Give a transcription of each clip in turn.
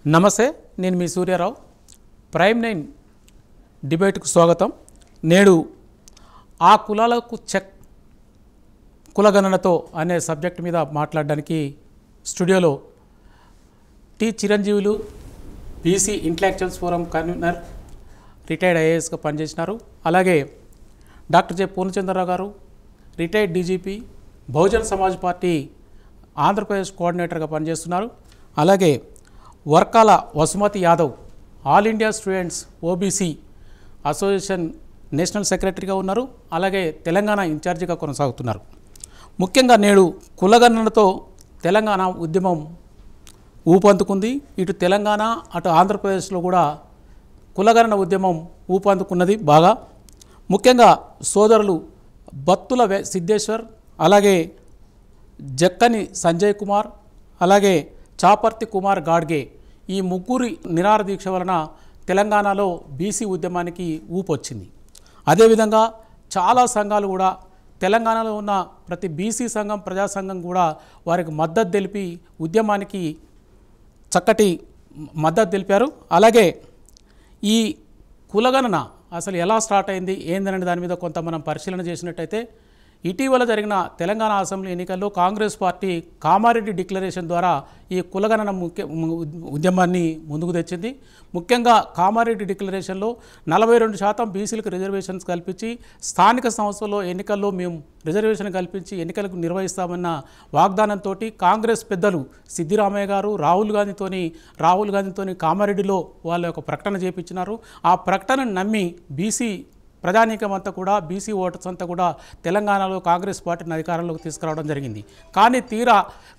నమస్తే, నేను మీ సూర్యారావు. ప్రైమ్ 9 డిబేట్కు స్వాగతం. నేడు ఆ కులాలకు చెక్ కులగణనతో అనే సబ్జెక్ట్ మీద మాట్లాడడానికి స్టూడియోలో T Chiranjeevulu BC intellectuals forum convener, retired ఐఏఎస్గా పనిచేసినారు. అలాగే doctor J Purnachandrarao garu, retired DGP, Bahujan Samaj party Andhra Pradesh కోఆర్డినేటర్గా పనిచేస్తున్నారు. అలాగే Varkala Vasumathi Yadav, all India students OBC association national సెక్రటరీగా ఉన్నారు. అలాగే తెలంగాణ ఇన్ఛార్జిగా కొనసాగుతున్నారు. ముఖ్యంగా నేడు కులగణనతో తెలంగాణ ఉద్యమం ఊపందుకుంది. ఇటు తెలంగాణ అటు ఆంధ్రప్రదేశ్లో కూడా కులగణన ఉద్యమం ఊపందుకున్నది బాగా. ముఖ్యంగా సోదరులు బత్తుల సిద్ధేశ్వర్, అలాగే జక్కని సంజయ్ కుమార్, అలాగే చాపర్తి కుమార్ గాడ్గే, ఈ ముగ్గురి నిరాహార దీక్ష వలన తెలంగాణలో బీసీ ఉద్యమానికి ఊపొచ్చింది. అదేవిధంగా చాలా సంఘాలు కూడా తెలంగాణలో ఉన్న ప్రతి బీసీ సంఘం, ప్రజా సంఘం కూడా వారికి మద్దతు తెలిపి ఉద్యమానికి చక్కటి మద్దతు తెలిపారు. అలాగే ఈ కులగణన అసలు ఎలా స్టార్ట్ అయింది ఏందనే దాని మీద కొంత మనం పరిశీలన చేసినట్టయితే, ఇటీవల జరిగిన తెలంగాణ అసెంబ్లీ ఎన్నికల్లో కాంగ్రెస్ పార్టీ కామారెడ్డి డిక్లరేషన్ ద్వారా ఈ కులగణన ఉద్యమాన్ని ముందుకు తెచ్చింది. ముఖ్యంగా కామారెడ్డి డిక్లరేషన్లో 42% బీసీలకు రిజర్వేషన్స్ కల్పించి, స్థానిక సంస్థల్లో ఎన్నికల్లో మేము రిజర్వేషన్ కల్పించి ఎన్నికలకు నిర్వహిస్తామన్న వాగ్దానంతో కాంగ్రెస్ పెద్దలు సిద్దిరామయ్య గారు రాహుల్ గాంధీతోని కామారెడ్డిలో వాళ్ళ యొక్క ప్రకటన చేపించినారు. ఆ ప్రకటనను నమ్మి బీసీ ప్రజానీకం అంతా కూడా, బీసీ ఓటర్స్ అంతా కూడా తెలంగాణలో కాంగ్రెస్ పార్టీని అధికారంలోకి తీసుకురావడం జరిగింది. కానీ తీరా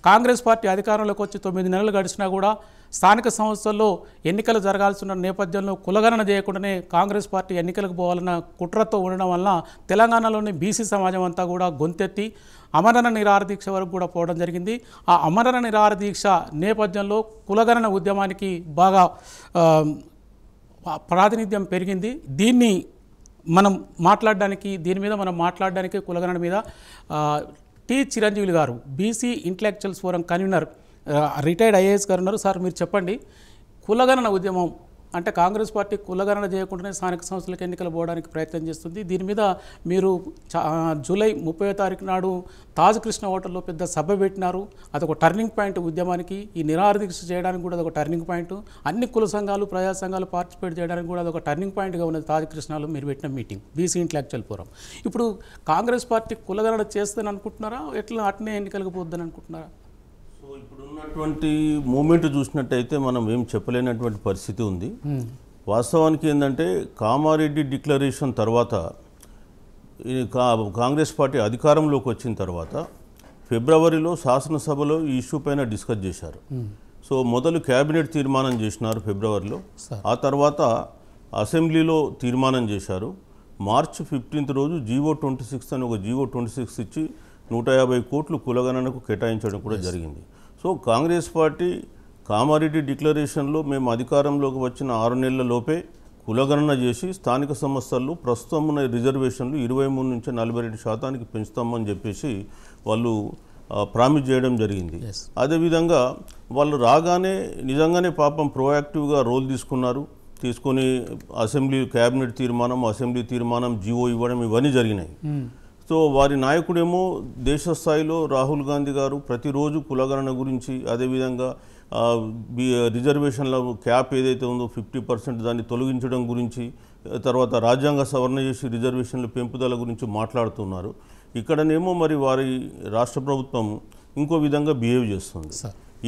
కాంగ్రెస్ పార్టీ అధికారంలోకి వచ్చి 9 నెలలు గడిచినా కూడా స్థానిక సంస్థల్లో ఎన్నికలు జరగాల్సిన నేపథ్యంలో కులగణన చేయకుండానే కాంగ్రెస్ పార్టీ ఎన్నికలకు పోవాలన్న కుట్రతో ఉండడం వలన తెలంగాణలోని బీసీ సమాజం అంతా కూడా గొంతెత్తి అమరణ నిరాహార దీక్ష వరకు కూడా పోవడం జరిగింది. ఆ అమరణ నిరాహార దీక్ష నేపథ్యంలో కులగణన ఉద్యమానికి బాగా ప్రాతినిధ్యం పెరిగింది. దీని మీద మనం మాట్లాడడానికి కులగణన మీద టి చిరంజీవులు గారు, BC intellectuals forum convener, retired IAS గారు ఉన్నారు. సార్, మీరు చెప్పండి, కులగణన ఉద్యమం అంటే కాంగ్రెస్ పార్టీ కులగణన చేయకుండానే స్థానిక సంస్థలకు ఎన్నికలు పోవడానికి ప్రయత్నం చేస్తుంది. దీని మీద మీరు జూలై 30వ తారీఖు నాడు తాజ్ కృష్ణ హోటల్లో పెద్ద సభ పెట్టినారు. అదొక టర్నింగ్ పాయింట్ ఉద్యమానికి. ఈ నిరాహార దీక్ష చేయడానికి కూడా అదొక టర్నింగ్ పాయింట్. అన్ని కుల సంఘాలు, ప్రజా సంఘాలు పార్టిసిపేట్ చేయడానికి కూడా అదొక టర్నింగ్ పాయింట్గా ఉన్నది తాజ్ కృష్ణలో మీరు పెట్టిన మీటింగ్, బీసీ ఇంటలెక్చువల్ ఫోరం. ఇప్పుడు కాంగ్రెస్ పార్టీ కులగణన చేస్తుందని అనుకుంటున్నారా, ఎట్లా అట్నే ఎన్నికలకు పోద్దని అనుకుంటున్నారా? సో ఇప్పుడు ఉన్నటువంటి మూమెంట్ చూసినట్టయితే మనం ఏం చెప్పలేనటువంటి పరిస్థితి ఉంది. వాస్తవానికి ఏంటంటే కామారెడ్డి డిక్లరేషన్ తర్వాత కాంగ్రెస్ పార్టీ అధికారంలోకి వచ్చిన తర్వాత ఫిబ్రవరిలో శాసనసభలో ఈ ఇష్యూ పైన డిస్కస్ చేశారు. సో మొదలు క్యాబినెట్ తీర్మానం చేసినారు ఫిబ్రవరిలో, ఆ తర్వాత అసెంబ్లీలో తీర్మానం చేశారు. మార్చి 15 రోజు GO-26 అని ఒక GO-26 ఇచ్చి 150 కోట్లు కులగణనకు కేటాయించడం కూడా జరిగింది. సో కాంగ్రెస్ పార్టీ కామారెడ్డి డిక్లరేషన్లో మేము అధికారంలోకి వచ్చిన 6 నెలల లోపే కులగణన చేసి స్థానిక సంస్థల్లో ప్రస్తుతం ఉన్న రిజర్వేషన్లు 23 నుంచి 42% పెంచుతామని చెప్పేసి వాళ్ళు ప్రామిస్ చేయడం జరిగింది. అదేవిధంగా వాళ్ళు రాగానే నిజంగానే పాపం ప్రోయాక్టివ్గా రోల్ తీసుకొని అసెంబ్లీ క్యాబినెట్ తీర్మానం, అసెంబ్లీ తీర్మానం, జీవో ఇవ్వడం ఇవన్నీ జరిగినాయి. సో వారి నాయకుడేమో దేశ స్థాయిలో రాహుల్ గాంధీ గారు ప్రతిరోజు కులగణన గురించి, అదేవిధంగా రిజర్వేషన్ల క్యాప్ ఏదైతే ఉందో 50% దాన్ని తొలగించడం గురించి, తర్వాత రాజ్యాంగ సవరణ చేసి రిజర్వేషన్ల పెంపుదల గురించి మాట్లాడుతున్నారు. ఇక్కడనేమో మరి వారి రాష్ట్ర ప్రభుత్వం ఇంకో విధంగా బిహేవ్ చేస్తుంది.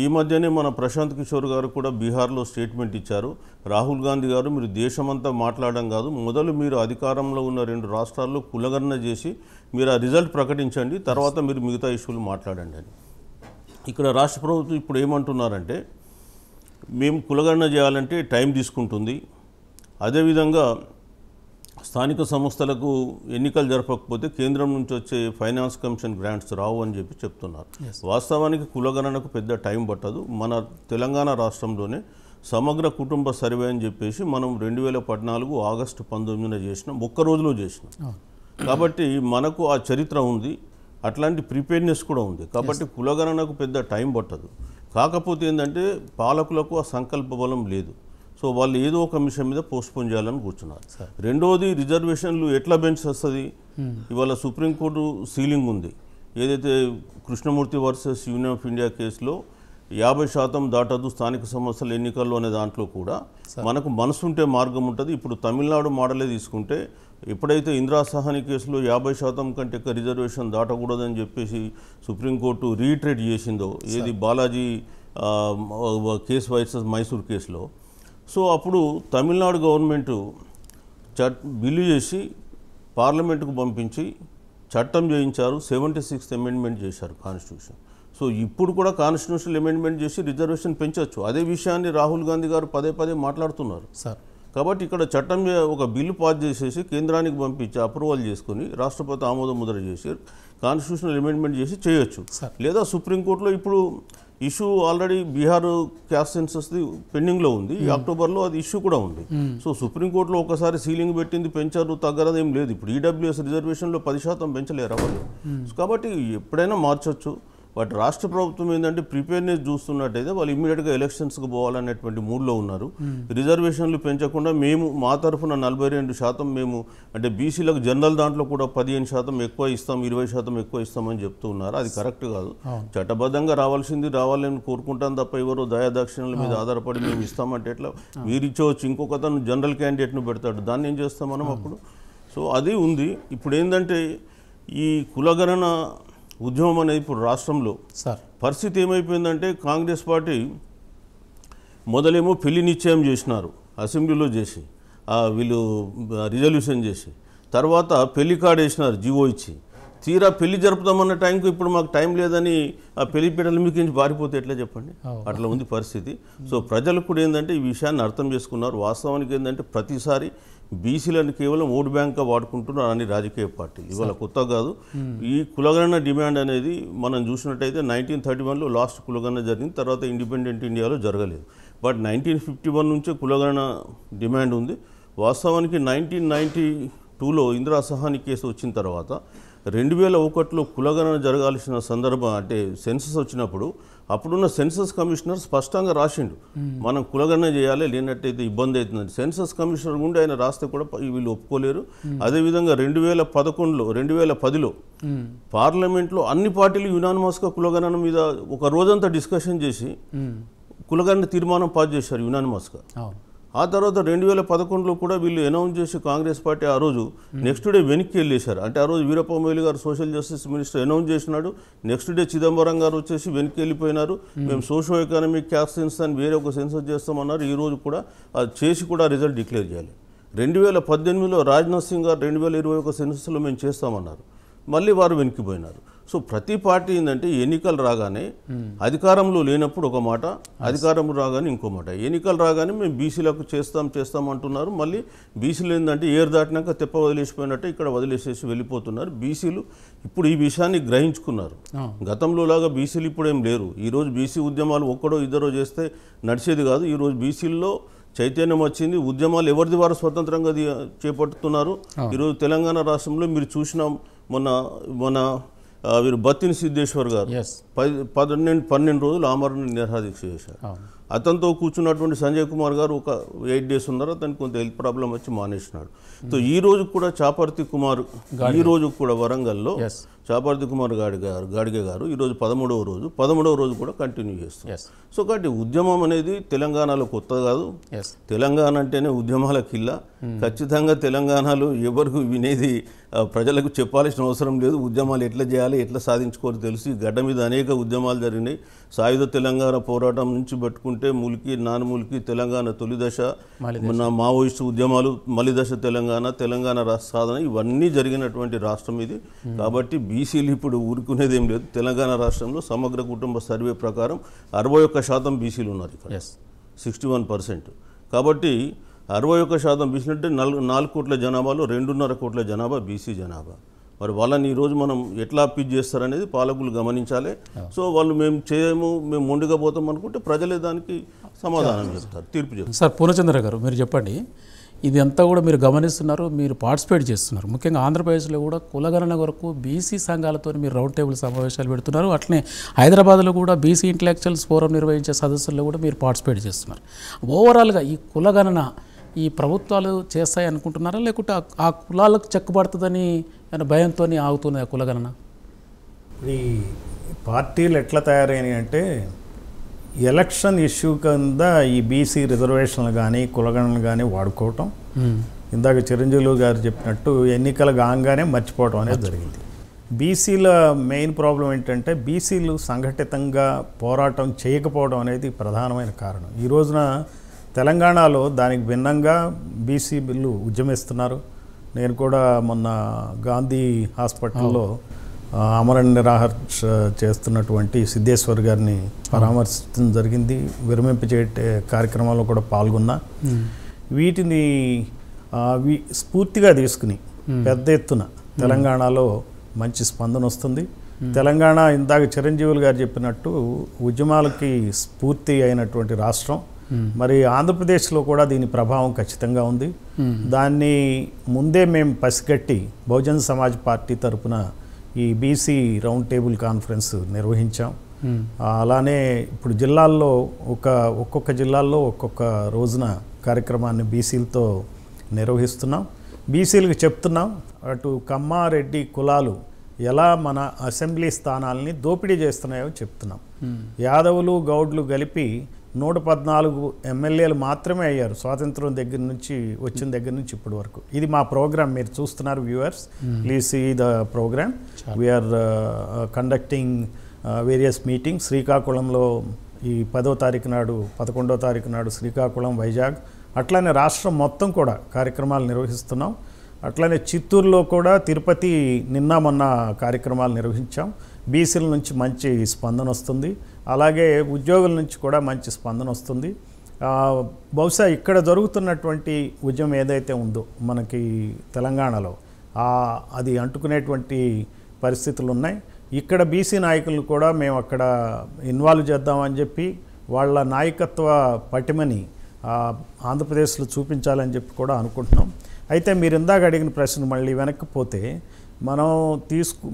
ఈ మధ్యనే మన ప్రశాంత్ కిషోర్ గారు కూడా బీహార్లో స్టేట్మెంట్ ఇచ్చారు. రాహుల్ గాంధీ గారు, మీరు దేశమంతా మాట్లాడడం కాదు, మొదలు మీరు అధికారంలో ఉన్న 2 రాష్ట్రాల్లో కులగణన చేసి మీరు ఆ రిజల్ట్ ప్రకటించండి, తర్వాత మీరు మిగతా ఇష్యూలు మాట్లాడండి అని. ఇక్కడ రాష్ట్ర ప్రభుత్వం ఇప్పుడు ఏమంటున్నారంటే, మేము కులగణన చేయాలంటే టైం తీసుకుంటుంది, అదేవిధంగా స్థానిక సంస్థలకు ఎన్నికలు జరపకపోతే కేంద్రం నుంచి వచ్చే ఫైనాన్స్ కమిషన్ గ్రాంట్స్ రావు అని చెప్తున్నారు. వాస్తవానికి కులగణనకు పెద్ద టైం పట్టదు. మన తెలంగాణ రాష్ట్రంలోనే సమగ్ర కుటుంబ సర్వే అని చెప్పేసి మనం 2014 ఆగస్టు 19న చేసినాం, ఒక్క రోజులో చేసినాం. కాబట్టి మనకు ఆ చరిత్ర ఉంది, అట్లాంటి ప్రిపేర్నెస్ కూడా ఉంది. కాబట్టి కులగణనకు పెద్ద టైం పట్టదు. కాకపోతే ఏంటంటే పాలకులకు ఆ సంకల్ప బలం లేదు. సో వాళ్ళు ఏదో ఒక అంశం మీద పోస్ట్పోన్ చేయాలని కూర్చున్నారు. రెండోది రిజర్వేషన్లు ఎట్లా బెంచ్ వస్తుంది? ఇవాళ సుప్రీంకోర్టు సీలింగ్ ఉంది. ఏదైతే Krishnamurthy versus union of India కేసులో 50% దాటదు స్థానిక సంస్థల ఎన్నికల్లో అనే దాంట్లో కూడా మనకు మనసుంటే మార్గం ఉంటుంది. ఇప్పుడు తమిళనాడు మోడలే తీసుకుంటే ఎప్పుడైతే ఇందిరా సహాని కేసులో 50% కంటే ఎక్కువ రిజర్వేషన్ దాటకూడదని చెప్పేసి సుప్రీంకోర్టు రీట్రేట్ చేసిందో, ఏది బాలాజీ కేసు వర్సెస్ మైసూర్ కేసులో, సో అప్పుడు తమిళనాడు గవర్నమెంట్ బిల్లు చేసి పార్లమెంటుకు పంపించి చట్టం చేయించారు. 76th అమెండ్మెంట్ చేశారు కాన్స్టిట్యూషన్. సో ఇప్పుడు కూడా కాన్స్టిట్యూషనల్ అమెండ్మెంట్ చేసి రిజర్వేషన్ పెంచవచ్చు. అదే విషయాన్ని రాహుల్ గాంధీ గారు పదే పదే మాట్లాడుతున్నారు. కాబట్టి ఇక్కడ చట్టం ఒక బిల్లు పాస్ చేసేసి కేంద్రానికి పంపించి అప్రూవల్ చేసుకుని రాష్ట్రపతి ఆమోద ముద్ర చేసి కాన్స్టిట్యూషనల్ అమెండ్మెంట్ చేసి చేయొచ్చు. లేదా సుప్రీంకోర్టులో ఇప్పుడు ఇష్యూ ఆల్రెడీ బీహార్ క్యాస్ట్ సెన్సస్ది పెండింగ్లో ఉంది. ఈ అక్టోబర్లో అది ఇష్యూ కూడా ఉంది. సో సుప్రీంకోర్టులో ఒకసారి సీలింగ్ పెట్టింది, పెంచారు, తగ్గరది ఏం లేదు. ఇప్పుడు ఈడబ్ల్యూఎస్ రిజర్వేషన్లో 10% పెంచలేరు వాళ్ళు. కాబట్టి ఎప్పుడైనా మార్చొచ్చు. బట్ రాష్ట్ర ప్రభుత్వం ఏంటంటే ప్రిపేర్నెస్ చూస్తున్నట్టయితే వాళ్ళు ఇమ్మీడియట్గా ఎలక్షన్స్కి పోవాలనేటువంటి మూడ్లో ఉన్నారు. రిజర్వేషన్లు పెంచకుండా మేము మా తరఫున 42% మేము అంటే బీసీలకు జనరల్ దాంట్లో కూడా 15% ఎక్కువ ఇస్తాం, 20% ఎక్కువ ఇస్తామని చెప్తూ ఉన్నారు. అది కరెక్ట్ కాదు. చట్టబద్ధంగా రావాల్సింది రావాలని కోరుకుంటాం తప్ప ఎవరో దయాదాక్షిణ్యాల మీద ఆధారపడి మేము ఇస్తామంటే ఎట్లా? మీరు ఇచ్చవచ్చు, ఇంకొకతను జనరల్ క్యాండిడేట్ను పెడతాడు, దాన్ని ఏం చేస్తాం మనం అప్పుడు? సో అది ఉంది. ఇప్పుడు ఏంటంటే ఈ కులగణన ఉద్యమం అనేది ఇప్పుడు రాష్ట్రంలో పరిస్థితి ఏమైపోయిందంటే కాంగ్రెస్ పార్టీ మొదలేమో పెళ్లి నిశ్చయం చేసినారు అసెంబ్లీలో చేసి, వీళ్ళు రిజల్యూషన్ చేసి, తర్వాత పెళ్లి కార్డు వేసినారు జీవో ఇచ్చి. తీరా పెళ్లి జరుపుతామన్న టైంకి ఇప్పుడు మాకు టైం లేదని ఆ పెళ్లి పీటల మీకు బారిపోతే ఎట్లా చెప్పండి? అట్లా ఉంది పరిస్థితి. సో ప్రజలకు కూడా ఏంటంటే ఈ విషయాన్ని అర్థం చేసుకున్నారు. వాస్తవానికి ఏంటంటే ప్రతిసారి బీసీలను కేవలం ఓటు బ్యాంక్గా వాడుకుంటున్నారు అన్ని రాజకీయ పార్టీలు. ఇవాళ కొత్త కాదు. ఈ కులగణన డిమాండ్ అనేది మనం చూసినట్టయితే 1931లో లాస్ట్ కులగణన జరిగింది. తర్వాత ఇండిపెండెంట్ ఇండియాలో జరగలేదు. బట్ 1951 నుంచే కులగణన డిమాండ్ ఉంది. వాస్తవానికి 1992లో ఇందిరా సహాని కేసు వచ్చిన తర్వాత 2001లో కులగణన జరగాల్సిన సందర్భం అంటే సెన్సస్ వచ్చినప్పుడు అప్పుడున్న సెన్సస్ కమిషనర్ స్పష్టంగా రాసిండు, మనం కులగణన చేయాలి, లేనట్టయితే ఇబ్బంది అవుతుందని. సెన్సస్ కమిషనర్ గుండి ఆయన రాస్తే కూడా వీళ్ళు ఒప్పుకోలేరు. అదేవిధంగా 2010లో పార్లమెంట్లో అన్ని పార్టీలు యునానిమస్గా కులగణన మీద ఒక రోజంతా డిస్కషన్ చేసి కులగణన తీర్మానం పాస్ చేశారు యునానిమస్గా. ఆ తర్వాత 2011లో కూడా వీళ్ళు అనౌన్స్ చేసి కాంగ్రెస్ పార్టీ ఆ రోజు నెక్స్ట్ డే వెనక్కి వెళ్ళేశారు. అంటే ఆ రోజు వీరప్ప మొయిలీ గారు సోషల్ జస్టిస్ మినిస్టర్ అనౌన్స్ చేసినాడు, నెక్స్ట్ డే చిదంబరం గారు వచ్చేసి వెనక్కి వెళ్ళిపోయినారు. మేము సోషో ఎకనామిక్ క్యాస్ట్ సెన్సస్ అని వేరే ఒక సెన్సస్ చేస్తామన్నారు. ఈ రోజు కూడా అది చేసి కూడా రిజల్ట్ డిక్లేర్ చేయాలి. 2018లో రాజ్నాథ్ సింగ్ గారు 2021 సెన్సస్లో మేము చేస్తామన్నారు. మళ్ళీ వారు వెనక్కిపోయినారు. సో ప్రతి పార్టీ ఏంటంటే ఎన్నికలు రాగానే అధికారంలో లేనప్పుడు ఒక మాట, అధికారం రాగానే ఇంకో మాట. ఎన్నికలు రాగానే మేము బీసీలకు చేస్తాం అంటున్నారు. మళ్ళీ బీసీలు ఏంటంటే ఏరు దాటినాక తెప్ప వదిలేసిపోయినట్టే ఇక్కడ వదిలేసేసి వెళ్ళిపోతున్నారు. బీసీలు ఇప్పుడు ఈ విషయాన్ని గ్రహించుకున్నారు. గతంలో లాగా బీసీలు ఇప్పుడు ఏం లేరు. ఈరోజు బీసీ ఉద్యమాలు ఒక్కడో ఇద్దరో చేస్తే నడిచేది కాదు. ఈరోజు బీసీల్లో చైతన్యం వచ్చింది. ఉద్యమాలు ఎవరిది వారు స్వతంత్రంగా చేపడుతున్నారు. ఈరోజు తెలంగాణ రాష్ట్రంలో మీరు చూసిన మొన్న వీరు బత్తిని సిద్ధేశ్వర్ గారు 12 రోజులు ఆమరణ నిరాదీక్ష చేశారు. అతనితో కూర్చున్నటువంటి సంజయ్ కుమార్ గారు ఒక 8 days ఉన్నారు. అతనికి కొంత హెల్త్ ప్రాబ్లం వచ్చి మానేసినాడు. సో ఈ రోజు కూడా చాపర్తి కుమార్, ఈ రోజు కూడా వరంగల్లో చాపర్తి కుమార్ గాడిగే గారు ఈరోజు 13వ రోజు కూడా కంటిన్యూ చేస్తారు. సో కాబట్టి ఉద్యమం అనేది తెలంగాణలో కొత్త కాదు. తెలంగాణ అంటేనే ఉద్యమాల కిల్ల. ఖచ్చితంగా తెలంగాణలో ఎవరికి వినేది ప్రజలకు చెప్పాల్సిన అవసరం లేదు. ఉద్యమాలు ఎట్లా చేయాలి, ఎట్లా సాధించుకోవాలి తెలుసు. ఈ గడ్డ మీద అనేక ఉద్యమాలు జరిగినాయి. సాయుధ తెలంగాణ పోరాటం నుంచి పట్టుకుంటే ములికి నానములికి తెలంగాణ తొలి దశ, మావోయిస్టు ఉద్యమాలు, మలి దశ తెలంగాణ రాష్ట్ర సాధన, ఇవన్నీ జరిగినటువంటి రాష్ట్రం ఇది. కాబట్టి బీసీలు ఇప్పుడు ఊరుకునేది ఏం లేదు. తెలంగాణ రాష్ట్రంలో సమగ్ర కుటుంబ సర్వే ప్రకారం 61% బీసీలు ఉన్నారు ఇక్కడ, 61%. కాబట్టి 61% బీసీ అంటే 4 కోట్ల జనాభాలో 2.5 కోట్ల జనాభా బీసీ జనాభా. మరి వాళ్ళని ఈరోజు మనం ఎట్లా అప్పీల్ చేస్తారనేది పాలకులు గమనించాలి. సో వాళ్ళు మేము చేయము, మేము మొండిగా పోతాం అనుకుంటే ప్రజలే దానికి సమాధానం చెప్తారు, తీర్పు చెప్తారు. సార్ పూర్ణచంద్ర గారు, మీరు చెప్పండి, ఇది అంతా కూడా మీరు గమనిస్తున్నారు, మీరు పార్టిసిపేట్ చేస్తున్నారు. ముఖ్యంగా ఆంధ్రప్రదేశ్లో కూడా కులగణన వరకు బీసీ సంఘాలతో మీరు రౌండ్ టేబుల్ సమావేశాలు పెడుతున్నారు. అట్లనే హైదరాబాద్లో కూడా బీసీ ఇంటలెక్చువల్స్ ఫోరం నిర్వహించే సదస్సుల్లో కూడా మీరు పార్టిసిపేట్ చేస్తున్నారు. ఓవరాల్గా ఈ కులగణన ఈ ప్రభుత్వాలు చేస్తాయి అనుకుంటున్నారా, లేకుంటే ఆ కులాలకు చెక్కుపడుతుందని భయంతో ఆగుతుంది ఆ కులగణన? ఈ పార్టీలు ఎట్లా తయారైనాయి అంటే ఎలక్షన్ ఇష్యూ కింద ఈ బీసీ రిజర్వేషన్లు కానీ కులగణనలు కానీ వాడుకోవటం, ఇందాక చిరంజీవి గారు చెప్పినట్టు ఎన్నికలు కాగానే మర్చిపోవటం అనేది జరిగింది. బీసీల మెయిన్ ప్రాబ్లం ఏంటంటే బీసీలు సంఘటితంగా పోరాటం చేయకపోవడం అనేది ప్రధానమైన కారణం. ఈ రోజున తెలంగాణలో దానికి భిన్నంగా బీసీ బిల్లు ఉద్యమిస్తున్నారు. నేను కూడా మొన్న గాంధీ హాస్పిటల్లో అమరణ నిరాహార చేస్తున్నటువంటి సిద్ధేశ్వర్ గారిని పరామర్శించడం జరిగింది. విరమింపచే కార్యక్రమాల్లో కూడా పాల్గొన్నా. వీటిని స్ఫూర్తిగా తీసుకుని పెద్ద ఎత్తున తెలంగాణలో మంచి స్పందన వస్తుంది. తెలంగాణ ఇందాక చిరంజీవులు గారు చెప్పినట్టు ఉద్యమాలకి స్ఫూర్తి అయినటువంటి రాష్ట్రం. మరి ఆంధ్రప్రదేశ్లో కూడా దీని ప్రభావం ఖచ్చితంగా ఉంది. దాన్ని ముందే మేము పసిగట్టి బహుజన్ సమాజ్ పార్టీ తరఫున ఈ బీసీ రౌండ్ టేబుల్ కాన్ఫరెన్స్ నిర్వహించాం. అలానే ఇప్పుడు జిల్లాల్లో ఒక్కొక్క జిల్లాల్లో ఒక్కొక్క రోజున కార్యక్రమాన్ని బీసీలతో నిర్వహిస్తున్నాం. బీసీలకు చెప్తున్నాం, అటు కమ్మ రెడ్డి కులాలు ఎలా మన అసెంబ్లీ స్థానాలని దోపిడీ చేస్తున్నాయో చెప్తున్నాం. యాదవులు గౌడ్లు కలిపి 114 ఎమ్మెల్యేలు మాత్రమే అయ్యారు స్వాతంత్రం వచ్చిన దగ్గర నుంచి ఇప్పటి వరకు. ఇది మా ప్రోగ్రామ్, మీరు చూస్తున్నారు viewers, please see the program. We are conducting various meetings. శ్రీకాకుళంలో ఈ 10వ తారీఖు నాడు 11వ తారీఖు నాడు శ్రీకాకుళం, వైజాగ్, అట్లానే రాష్ట్రం మొత్తం కూడా కార్యక్రమాలు నిర్వహిస్తున్నాం. అట్లానే చిత్తూరులో కూడా, తిరుపతి నిన్న మొన్న కార్యక్రమాలు నిర్వహించాం. బీసీల నుంచి మంచి స్పందన వస్తుంది. అలాగే ఉద్యోగుల నుంచి కూడా మంచి స్పందన వస్తుంది. బహుశా ఇక్కడ జరుగుతున్నటువంటి ఉద్యమం ఏదైతే ఉందో మనకి తెలంగాణలో అది అంటుకునేటువంటి పరిస్థితులు ఉన్నాయి. ఇక్కడ బీసీ నాయకులను కూడా మేము అక్కడ ఇన్వాల్వ్ చేద్దామని చెప్పి వాళ్ళ నాయకత్వ పటిమని ఆంధ్రప్రదేశ్లో చూపించాలని చెప్పి కూడా అనుకుంటున్నాం. అయితే మీరు ఇందాక అడిగిన ప్రశ్న మళ్ళీ వెనక్కి పోతే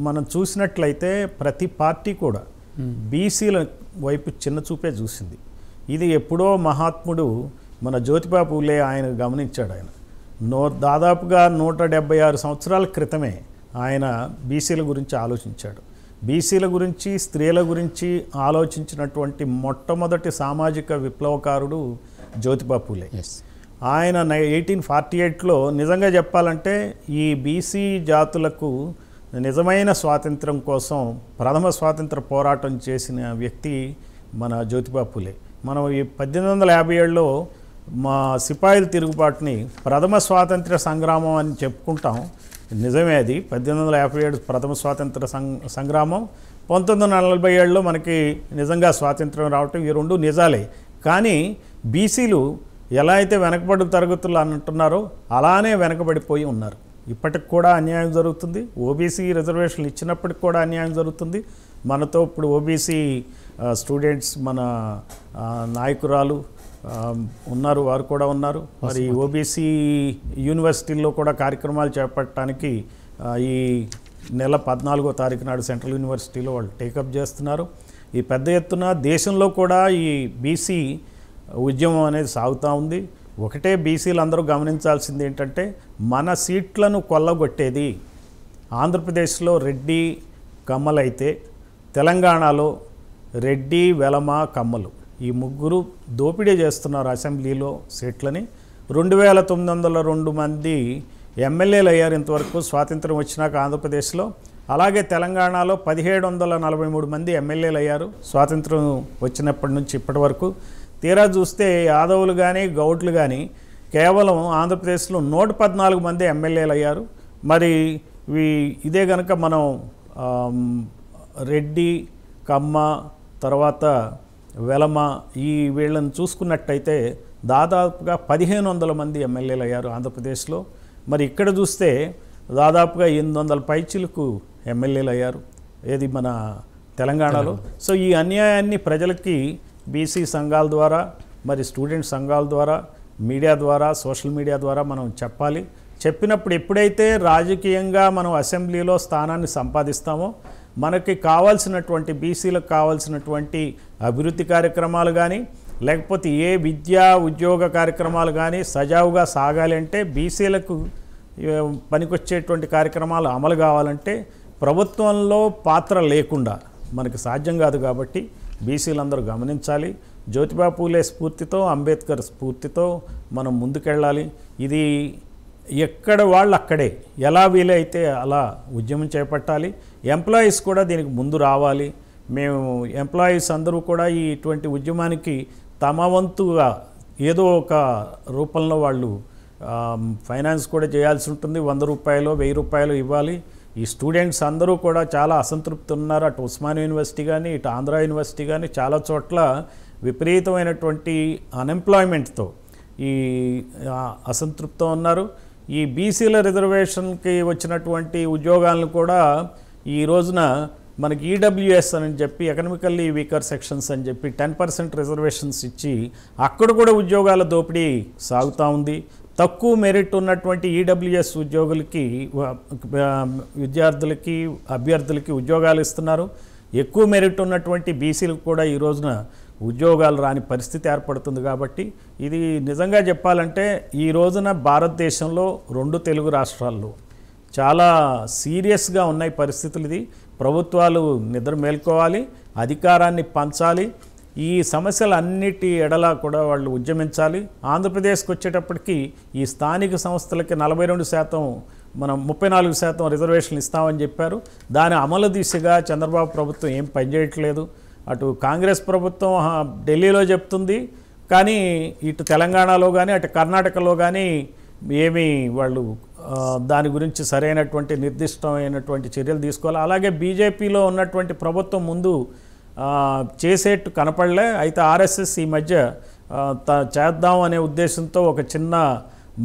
మనం చూసినట్లయితే ప్రతి పార్టీ కూడా బీసీల వైపు చిన్న చూపే చూసింది. ఇది ఎప్పుడో మహాత్ముడు మన జ్యోతిబా పూలే ఆయన గమనించాడు. ఆయన దాదాపుగా 176 సంవత్సరాల క్రితమే ఆయన బీసీల గురించి ఆలోచించాడు. బీసీల గురించి, స్త్రీల గురించి ఆలోచించినటువంటి మొట్టమొదటి సామాజిక విప్లవకారుడు జ్యోతిబా పూలే. ఆయన 1848లో నిజంగా చెప్పాలంటే ఈ బీసీ జాతులకు నిజమైన స్వాతంత్రం కోసం ప్రథమ స్వాతంత్ర పోరాటం చేసిన వ్యక్తి మన జ్యోతిబా పూలే. మనం ఈ 1857లో మా సిపాయిల తిరుగుబాటుని ప్రథమ స్వాతంత్ర సంగ్రామం అని చెప్పుకుంటాం. నిజమే, అది 1857 ప్రథమ స్వాతంత్ర సంగ్రామం. 1947లో మనకి నిజంగా స్వాతంత్రం రావటం, ఈ రెండు నిజాలే. కానీ బీసీలు ఎలా అయితే వెనకబడి తరగతులు అంటున్నారో అలానే వెనకబడిపోయి ఉన్నారు. ఇప్పటికి కూడా అన్యాయం జరుగుతుంది. ఓబీసీ రిజర్వేషన్లు ఇచ్చినప్పటికి కూడా అన్యాయం జరుగుతుంది. మనతో ఇప్పుడు ఓబీసీ స్టూడెంట్స్, మన నాయకురాలు ఉన్నారు, వారు కూడా ఉన్నారు. మరి ఓబీసీ యూనివర్సిటీల్లో కూడా కార్యక్రమాలు చేపట్టడానికి ఈ నెల 14వ తారీఖు నాడు సెంట్రల్ యూనివర్సిటీలో వాళ్ళు టేకప్ చేస్తున్నారు. ఈ పెద్ద ఎత్తున దేశంలో కూడా ఈ బీసీ ఉద్యమం అనేది సాగుతూ ఉంది. ఒకటే బీసీలు అందరూ గమనించాల్సింది ఏంటంటే మన సీట్లను కొల్లగొట్టేది ఆంధ్రప్రదేశ్లో రెడ్డి కమ్మలైతే, తెలంగాణలో రెడ్డి వెలమ కమ్మలు ఈ ముగ్గురు దోపిడీ చేస్తున్నారు అసెంబ్లీలో సీట్లని. 2902 మంది ఎమ్మెల్యేలు అయ్యారు ఇంతవరకు స్వాతంత్రం వచ్చినాక ఆంధ్రప్రదేశ్లో. అలాగే తెలంగాణలో 1743 మంది ఎమ్మెల్యేలు అయ్యారు స్వాతంత్రం వచ్చినప్పటి నుంచి ఇప్పటి వరకు. తీరా చూస్తే యాదవులు కానీ గౌడ్లు కానీ కేవలం ఆంధ్రప్రదేశ్లో 114 మంది ఎమ్మెల్యేలు అయ్యారు. మరి ఇదే కనుక మనం రెడ్డి, కమ్మ, తర్వాత వెలమ వీళ్ళని చూసుకున్నట్టయితే దాదాపుగా 1500 మంది ఎమ్మెల్యేలు అయ్యారు ఆంధ్రప్రదేశ్లో. మరి ఇక్కడ చూస్తే దాదాపుగా 800 పైచిలకు ఎమ్మెల్యేలు అయ్యారు ఏది మన తెలంగాణలో. సో ఈ అన్యాయాన్ని ప్రజలకి బీసీ సంఘాల ద్వారా, మరి స్టూడెంట్ సంఘాల ద్వారా, మీడియా ద్వారా, సోషల్ మీడియా ద్వారా మనం చెప్పాలి. చెప్పినప్పుడు ఎప్పుడైతే రాజకీయంగా మనం అసెంబ్లీలో స్థానాన్ని సంపాదిస్తామో మనకి కావాల్సినటువంటి బీసీలకు కావాల్సినటువంటి అభివృద్ధి కార్యక్రమాలు కానీ లేకపోతే ఏ విద్యా ఉద్యోగ కార్యక్రమాలు కానీ సజావుగా సాగాలి అంటే, బీసీలకు పనికొచ్చేటువంటి కార్యక్రమాలు అమలు కావాలంటే ప్రభుత్వంలో పాత్ర లేకుండా మనకి సాధ్యం కాదు. కాబట్టి బీసీలందరూ గమనించాలి. జ్యోతిబా పూలే స్ఫూర్తితో, అంబేద్కర్ స్ఫూర్తితో మనం ముందుకెళ్ళాలి. ఇది ఎక్కడ వాళ్ళు అక్కడే, ఎలా వీలైతే అలా ఉద్యమం చేపట్టాలి. ఎంప్లాయీస్ కూడా దీనికి ముందు రావాలి. మేము ఎంప్లాయీస్ అందరూ కూడా ఇటువంటి ఉద్యమానికి తమ వంతుగా ఏదో ఒక రూపంలో వాళ్ళు ఫైనాన్స్ కూడా చేయాల్సి ఉంటుంది. 100 రూపాయలు 1000 రూపాయలు ఇవ్వాలి. ఈ స్టూడెంట్స్ అందరూ కూడా చాలా అసంతృప్తి ఉన్నారు. అటు ఉస్మానియా యూనివర్సిటీ కానీ, ఇటు ఆంధ్ర యూనివర్సిటీ కానీ చాలా చోట్ల విపరీతమైనటువంటి అన్ఎంప్లాయ్మెంట్తో ఈ అసంతృప్తితో ఉన్నారు. ఈ బీసీల రిజర్వేషన్కి వచ్చినటువంటి ఉద్యోగాలను కూడా ఈ రోజున మనకి ఈడబ్ల్యూఎస్ అని చెప్పి, ఎకనామికల్లీ వీకర్ సెక్షన్స్ అని చెప్పి 10% రిజర్వేషన్స్ ఇచ్చి అక్కడ కూడా ఉద్యోగాల దోపిడీ సాగుతూ ఉంది. తక్కువ మెరిట్ ఉన్నటువంటి ఈడబ్ల్యూఎస్ ఉద్యోగులకి, విద్యార్థులకి, అభ్యర్థులకి ఉద్యోగాలు ఇస్తున్నారు. ఎక్కువ మెరిట్ ఉన్నటువంటి బీసీలకు కూడా ఈ రోజున ఉద్యోగాలు రాని పరిస్థితి ఏర్పడుతుంది. కాబట్టి ఇది నిజంగా చెప్పాలంటే ఈ రోజున భారతదేశంలో 2 తెలుగు రాష్ట్రాల్లో చాలా సీరియస్గా ఉన్నాయి పరిస్థితులు. ఇది ప్రభుత్వాలు నిద్ర మేల్కోవాలి, అధికారాన్ని పంచాలి. ఈ సమస్యలన్నిటి ఎడలా కూడా వాళ్ళు ఉద్యమించాలి. ఆంధ్రప్రదేశ్కి వచ్చేటప్పటికి ఈ స్థానిక సంస్థలకి 42%, మనం 34% రిజర్వేషన్లు ఇస్తామని చెప్పారు. దాని అమలు దిశగా చంద్రబాబు ప్రభుత్వం ఏం పనిచేయట్లేదు. అటు కాంగ్రెస్ ప్రభుత్వం ఢిల్లీలో చెప్తుంది, కానీ ఇటు తెలంగాణలో కానీ అటు కర్ణాటకలో కానీ ఏమీ వాళ్ళు దాని గురించి సరైనటువంటి నిర్దిష్టమైనటువంటి చర్యలు తీసుకోవాలి. అలాగే బీజేపీలో ఉన్నటువంటి ప్రభుత్వం ముందు చేసేట్టు కనపడలే. అయితే ఆర్ఎస్ఎస్ ఈ మధ్య చేద్దాం అనే ఉద్దేశంతో ఒక చిన్న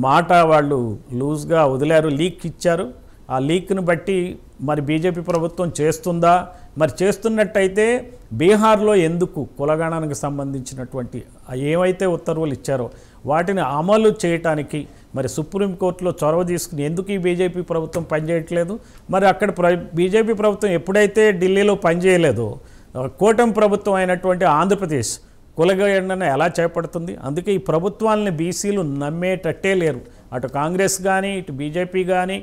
మాట వాళ్ళు లూజ్గా వదిలారు, లీక్ ఇచ్చారు. ఆ లీక్ను బట్టి మరి బీజేపీ ప్రభుత్వం చేస్తుందా, మరి చేస్తున్నట్టయితే బీహార్లో ఎందుకు కులగణనకు సంబంధించినటువంటి ఏమైతే ఉత్తర్వులు ఇచ్చారో వాటిని అమలు చేయటానికి మరి సుప్రీంకోర్టులో చొరవ తీసుకుని ఎందుకు ఈ బీజేపీ ప్రభుత్వం పనిచేయట్లేదు? మరి అక్కడ బీజేపీ ప్రభుత్వం ఎప్పుడైతే ఢిల్లీలో పనిచేయలేదో కూటమి ప్రభుత్వం అయినటువంటి ఆంధ్రప్రదేశ్ కులగణన ఎలా చేపడుతుంది? అందుకే ఈ ప్రభుత్వాలని బీసీలు నమ్మేటట్టే లేరు. అటు కాంగ్రెస్ కానీ, ఇటు బీజేపీ కానీ,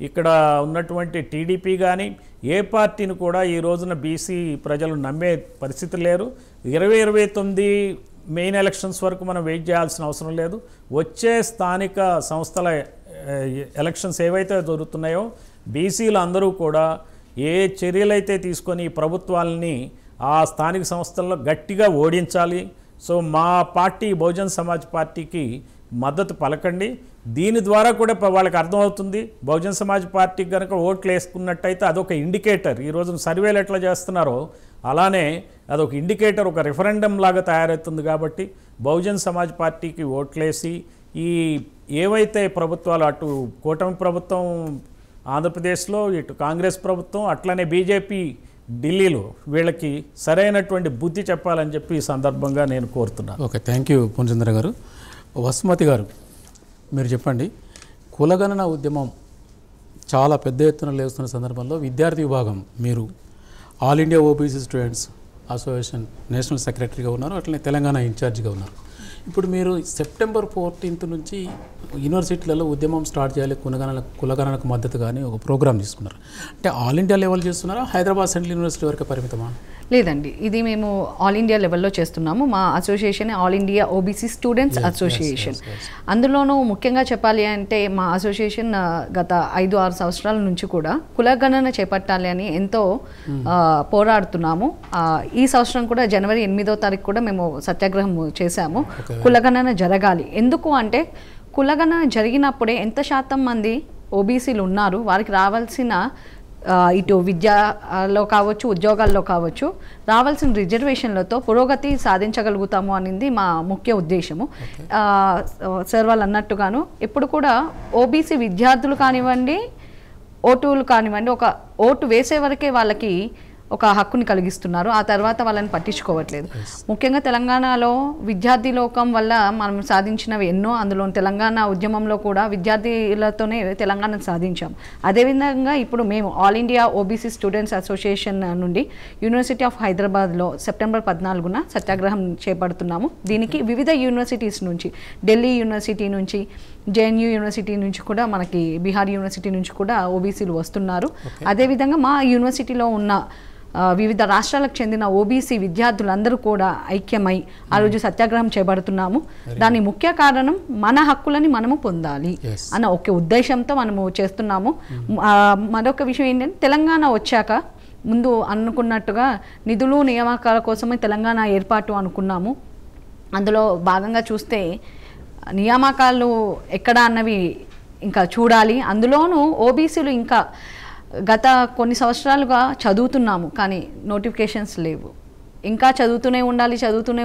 ఇక్కడ ఉన్నటువంటి టీడీపీ కానీ ఏ పార్టీని కూడా ఈ రోజున బీసీ ప్రజలు నమ్మే పరిస్థితి లేరు. 2029 మెయిన్ ఎలక్షన్స్ వరకు మనం వెయిట్ చేయాల్సిన అవసరం లేదు. వచ్చే స్థానిక సంస్థల ఎలక్షన్స్ ఏవైతే జరుగుతున్నాయో బీసీలు అందరూ కూడా ఏ చర్యలైతే తీసుకొని ఈ ప్రభుత్వాలని ఆ స్థానిక సంస్థల్లో గట్టిగా ఓడించాలి. సో మా పార్టీ బహుజన్ సమాజ్ పార్టీకి మద్దతు పలకండి. దీని ద్వారా కూడా వాళ్ళకి అర్థమవుతుంది, బహుజన్ సమాజ్ పార్టీకి కనుక ఓట్లు వేసుకున్నట్టయితే అదొక ఇండికేటర్. ఈరోజు సర్వేలు ఎట్లా చేస్తున్నారో అలానే అదొక ఇండికేటర్, ఒక రిఫరెండం లాగా తయారవుతుంది. కాబట్టి బహుజన్ సమాజ్ పార్టీకి ఓట్లేసి ఈ ఏవైతే ప్రభుత్వాలు, అటు కూటమి ప్రభుత్వం ఆంధ్రప్రదేశ్లో, ఇటు కాంగ్రెస్ ప్రభుత్వం, అట్లనే బీజేపీ ఢిల్లీలో వీళ్ళకి సరైనటువంటి బుద్ధి చెప్పాలని చెప్పి ఈ సందర్భంగా నేను కోరుతున్నాను. ఓకే, థ్యాంక్ యూ పూర్ణచంద్ర గారు. వసుమతి గారు, మీరు చెప్పండి, కులగణన ఉద్యమం చాలా పెద్ద ఎత్తున లేస్తున్న సందర్భంలో విద్యార్థి విభాగం మీరు all India OBC students association national సెక్రటరీగా ఉన్నారు, అట్లనే తెలంగాణ ఇన్ఛార్జిగా ఉన్నారు. ఇప్పుడు మీరు September 14th నుంచి యూనివర్సిటీలలో ఉద్యమం స్టార్ట్ చేయాలి, కులగణనకు మద్దతు కానీ ఒక ప్రోగ్రామ్ తీసుకున్నారు. అంటే ఆల్ ఇండియా లెవెల్ చేస్తున్నారా, హైదరాబాద్ సెంట్రల్ యూనివర్సిటీ వరకు పరిమితమా? లేదండి, ఇది మేము ఆల్ ఇండియా లెవెల్లో చేస్తున్నాము. మా association all India OBC students association. అందులోనూ ముఖ్యంగా చెప్పాలి అంటే మా అసోసియేషన్ గత 5-6 సంవత్సరాల నుంచి కూడా కులగణన చేపట్టాలి అని ఎంతో పోరాడుతున్నాము. ఈ సంవత్సరం కూడా January 8వ తారీఖు కూడా మేము సత్యాగ్రహం చేశాము. కులగణన జరగాలి. ఎందుకు అంటే కులగణన జరిగినప్పుడే ఎంత శాతం మంది ఓబీసీలు ఉన్నారు, వారికి రావాల్సిన ఇటు విద్యలో కావచ్చు, ఉద్యోగాల్లో కావచ్చు, రావాల్సిన రిజర్వేషన్లతో పురోగతి సాధించగలుగుతాము అనేది మా ముఖ్య ఉద్దేశము. సార్ వాళ్ళు అన్నట్టుగాను ఇప్పుడు కూడా ఓబీసీ విద్యార్థులు కానివ్వండి, ఓటులు కానివ్వండి, ఒక ఓటు వేసే వరకే వాళ్ళకి ఒక హక్కుని కలిగిస్తున్నారు. ఆ తర్వాత వాళ్ళని పట్టించుకోవట్లేదు. ముఖ్యంగా తెలంగాణలో విద్యార్థి లోకం వల్ల మనం సాధించినవి ఎన్నో. అందులో తెలంగాణ ఉద్యమంలో కూడా విద్యార్థులతోనే తెలంగాణను సాధించాం. అదేవిధంగా ఇప్పుడు మేము all India OBC students association నుండి యూనివర్సిటీ ఆఫ్ హైదరాబాద్లో సెప్టెంబర్ 14న సత్యాగ్రహం చేపడుతున్నాము. దీనికి వివిధ యూనివర్సిటీస్ నుంచి, ఢిల్లీ యూనివర్సిటీ నుంచి, జేఎన్యూ యూనివర్సిటీ నుంచి కూడా, మనకి బీహార్ యూనివర్సిటీ నుంచి కూడా ఓబీసీలు వస్తున్నారు. అదేవిధంగా మా యూనివర్సిటీలో ఉన్న వివిధ రాష్ట్రాలకు చెందిన ఓబీసీ విద్యార్థులందరూ కూడా ఐక్యమై ఆ రోజు సత్యాగ్రహం చేపడుతున్నాము. దాని ముఖ్య కారణం మన హక్కులని మనము పొందాలి అన్న ఒక ఉద్దేశంతో మనము చేస్తున్నాము. మరొక విషయం ఏంటంటే, తెలంగాణ వచ్చాక ముందు అనుకున్నట్టుగా నిధులు నియామకాల కోసమే తెలంగాణ ఏర్పాటు అనుకున్నాము. అందులో భాగంగా చూస్తే నియామకాలు ఎక్కడ అన్నవి ఇంకా చూడాలి. అందులోనూ ఓబీసీలు ఇంకా గత కొన్ని సంవత్సరాలుగా చదువుతున్నాము, కానీ నోటిఫికేషన్స్ లేవు. ఇంకా చదువుతూనే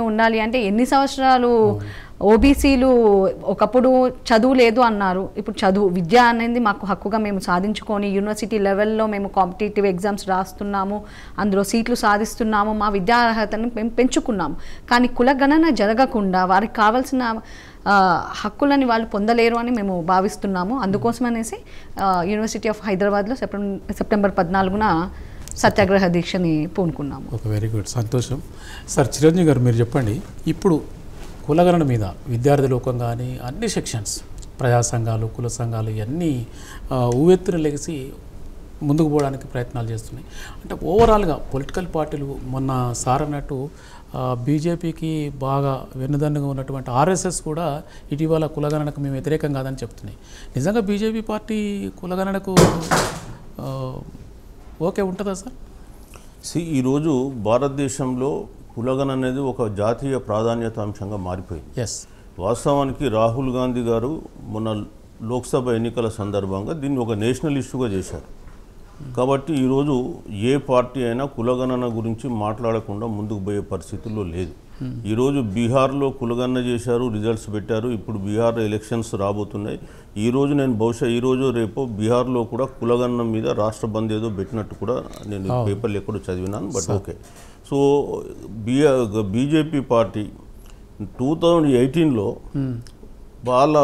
ఉండాలి అంటే ఎన్ని సంవత్సరాలు? ఓబీసీలు ఒకప్పుడు చదువు లేదు అన్నారు, ఇప్పుడు చదువు విద్య అనేది మాకు హక్కుగా మేము సాధించుకొని యూనివర్సిటీ లెవెల్లో మేము కాంపిటేటివ్ ఎగ్జామ్స్ రాస్తున్నాము, అందులో సీట్లు సాధిస్తున్నాము, మా విద్యా అర్హతను మేము పెంచుకున్నాము. కానీ కులగణన జరగకుండా వారికి కావాల్సిన హక్కులని వాళ్ళు పొందలేరు అని మేము భావిస్తున్నాము. అందుకోసం అనేసి యూనివర్సిటీ ఆఫ్ హైదరాబాద్లో సెప్టెంబర్ 14న సత్యాగ్రహ దీక్షని పూనుకున్నాము. ఒక వెరీ గుడ్, సంతోషం. సార్ చిరంజీవి గారు, మీరు చెప్పండి, ఇప్పుడు కులగణన మీద విద్యార్థి లోకం కానీ అన్ని సెక్షన్స్, ప్రజా సంఘాలు, కుల సంఘాలు ఇవన్నీ ఉవ్వెత్తున లెగిసి ముందుకు పోవడానికి ప్రయత్నాలు చేస్తున్నాయి. అంటే ఓవరాల్గా పొలిటికల్ పార్టీలు, మొన్న సార్ అన్నట్టు బీజేపీకి బాగా వెన్నుదన్నుగా ఉన్నటువంటి ఆర్ఎస్ఎస్ కూడా ఇటీవల కులగణనకు మేము వ్యతిరేకం కాదని చెప్తున్నాయి. నిజంగా బీజేపీ పార్టీ కులగణనకు ఓకే ఉంటుందా సార్? ఈరోజు భారతదేశంలో కులగణన అనేది ఒక జాతీయ ప్రాధాన్యత అంశంగా మారిపోయింది. ఎస్, వాస్తవానికి రాహుల్ గాంధీ గారు మొన్న లోక్సభ ఎన్నికల సందర్భంగా దీన్ని ఒక నేషనల్ ఇష్యూగా చేశారు. కాబట్టి ఈరోజు ఏ పార్టీ అయినా కులగణన గురించి మాట్లాడకుండా ముందుకు పోయే పరిస్థితుల్లో లేదు. ఈరోజు బీహార్లో కులగణన చేశారు, రిజల్ట్స్ పెట్టారు. ఇప్పుడు బీహార్ ఎలక్షన్స్ రాబోతున్నాయి. ఈరోజు నేను బహుశా ఈరోజు రేపు బీహార్లో కూడా కులగణన మీద రాష్ట్ర బంద్ ఏదో పెట్టినట్టు కూడా నేను పేపర్లు ఎక్కడో చదివినాను. But okay. So BJP party 2018లో వాళ్ళ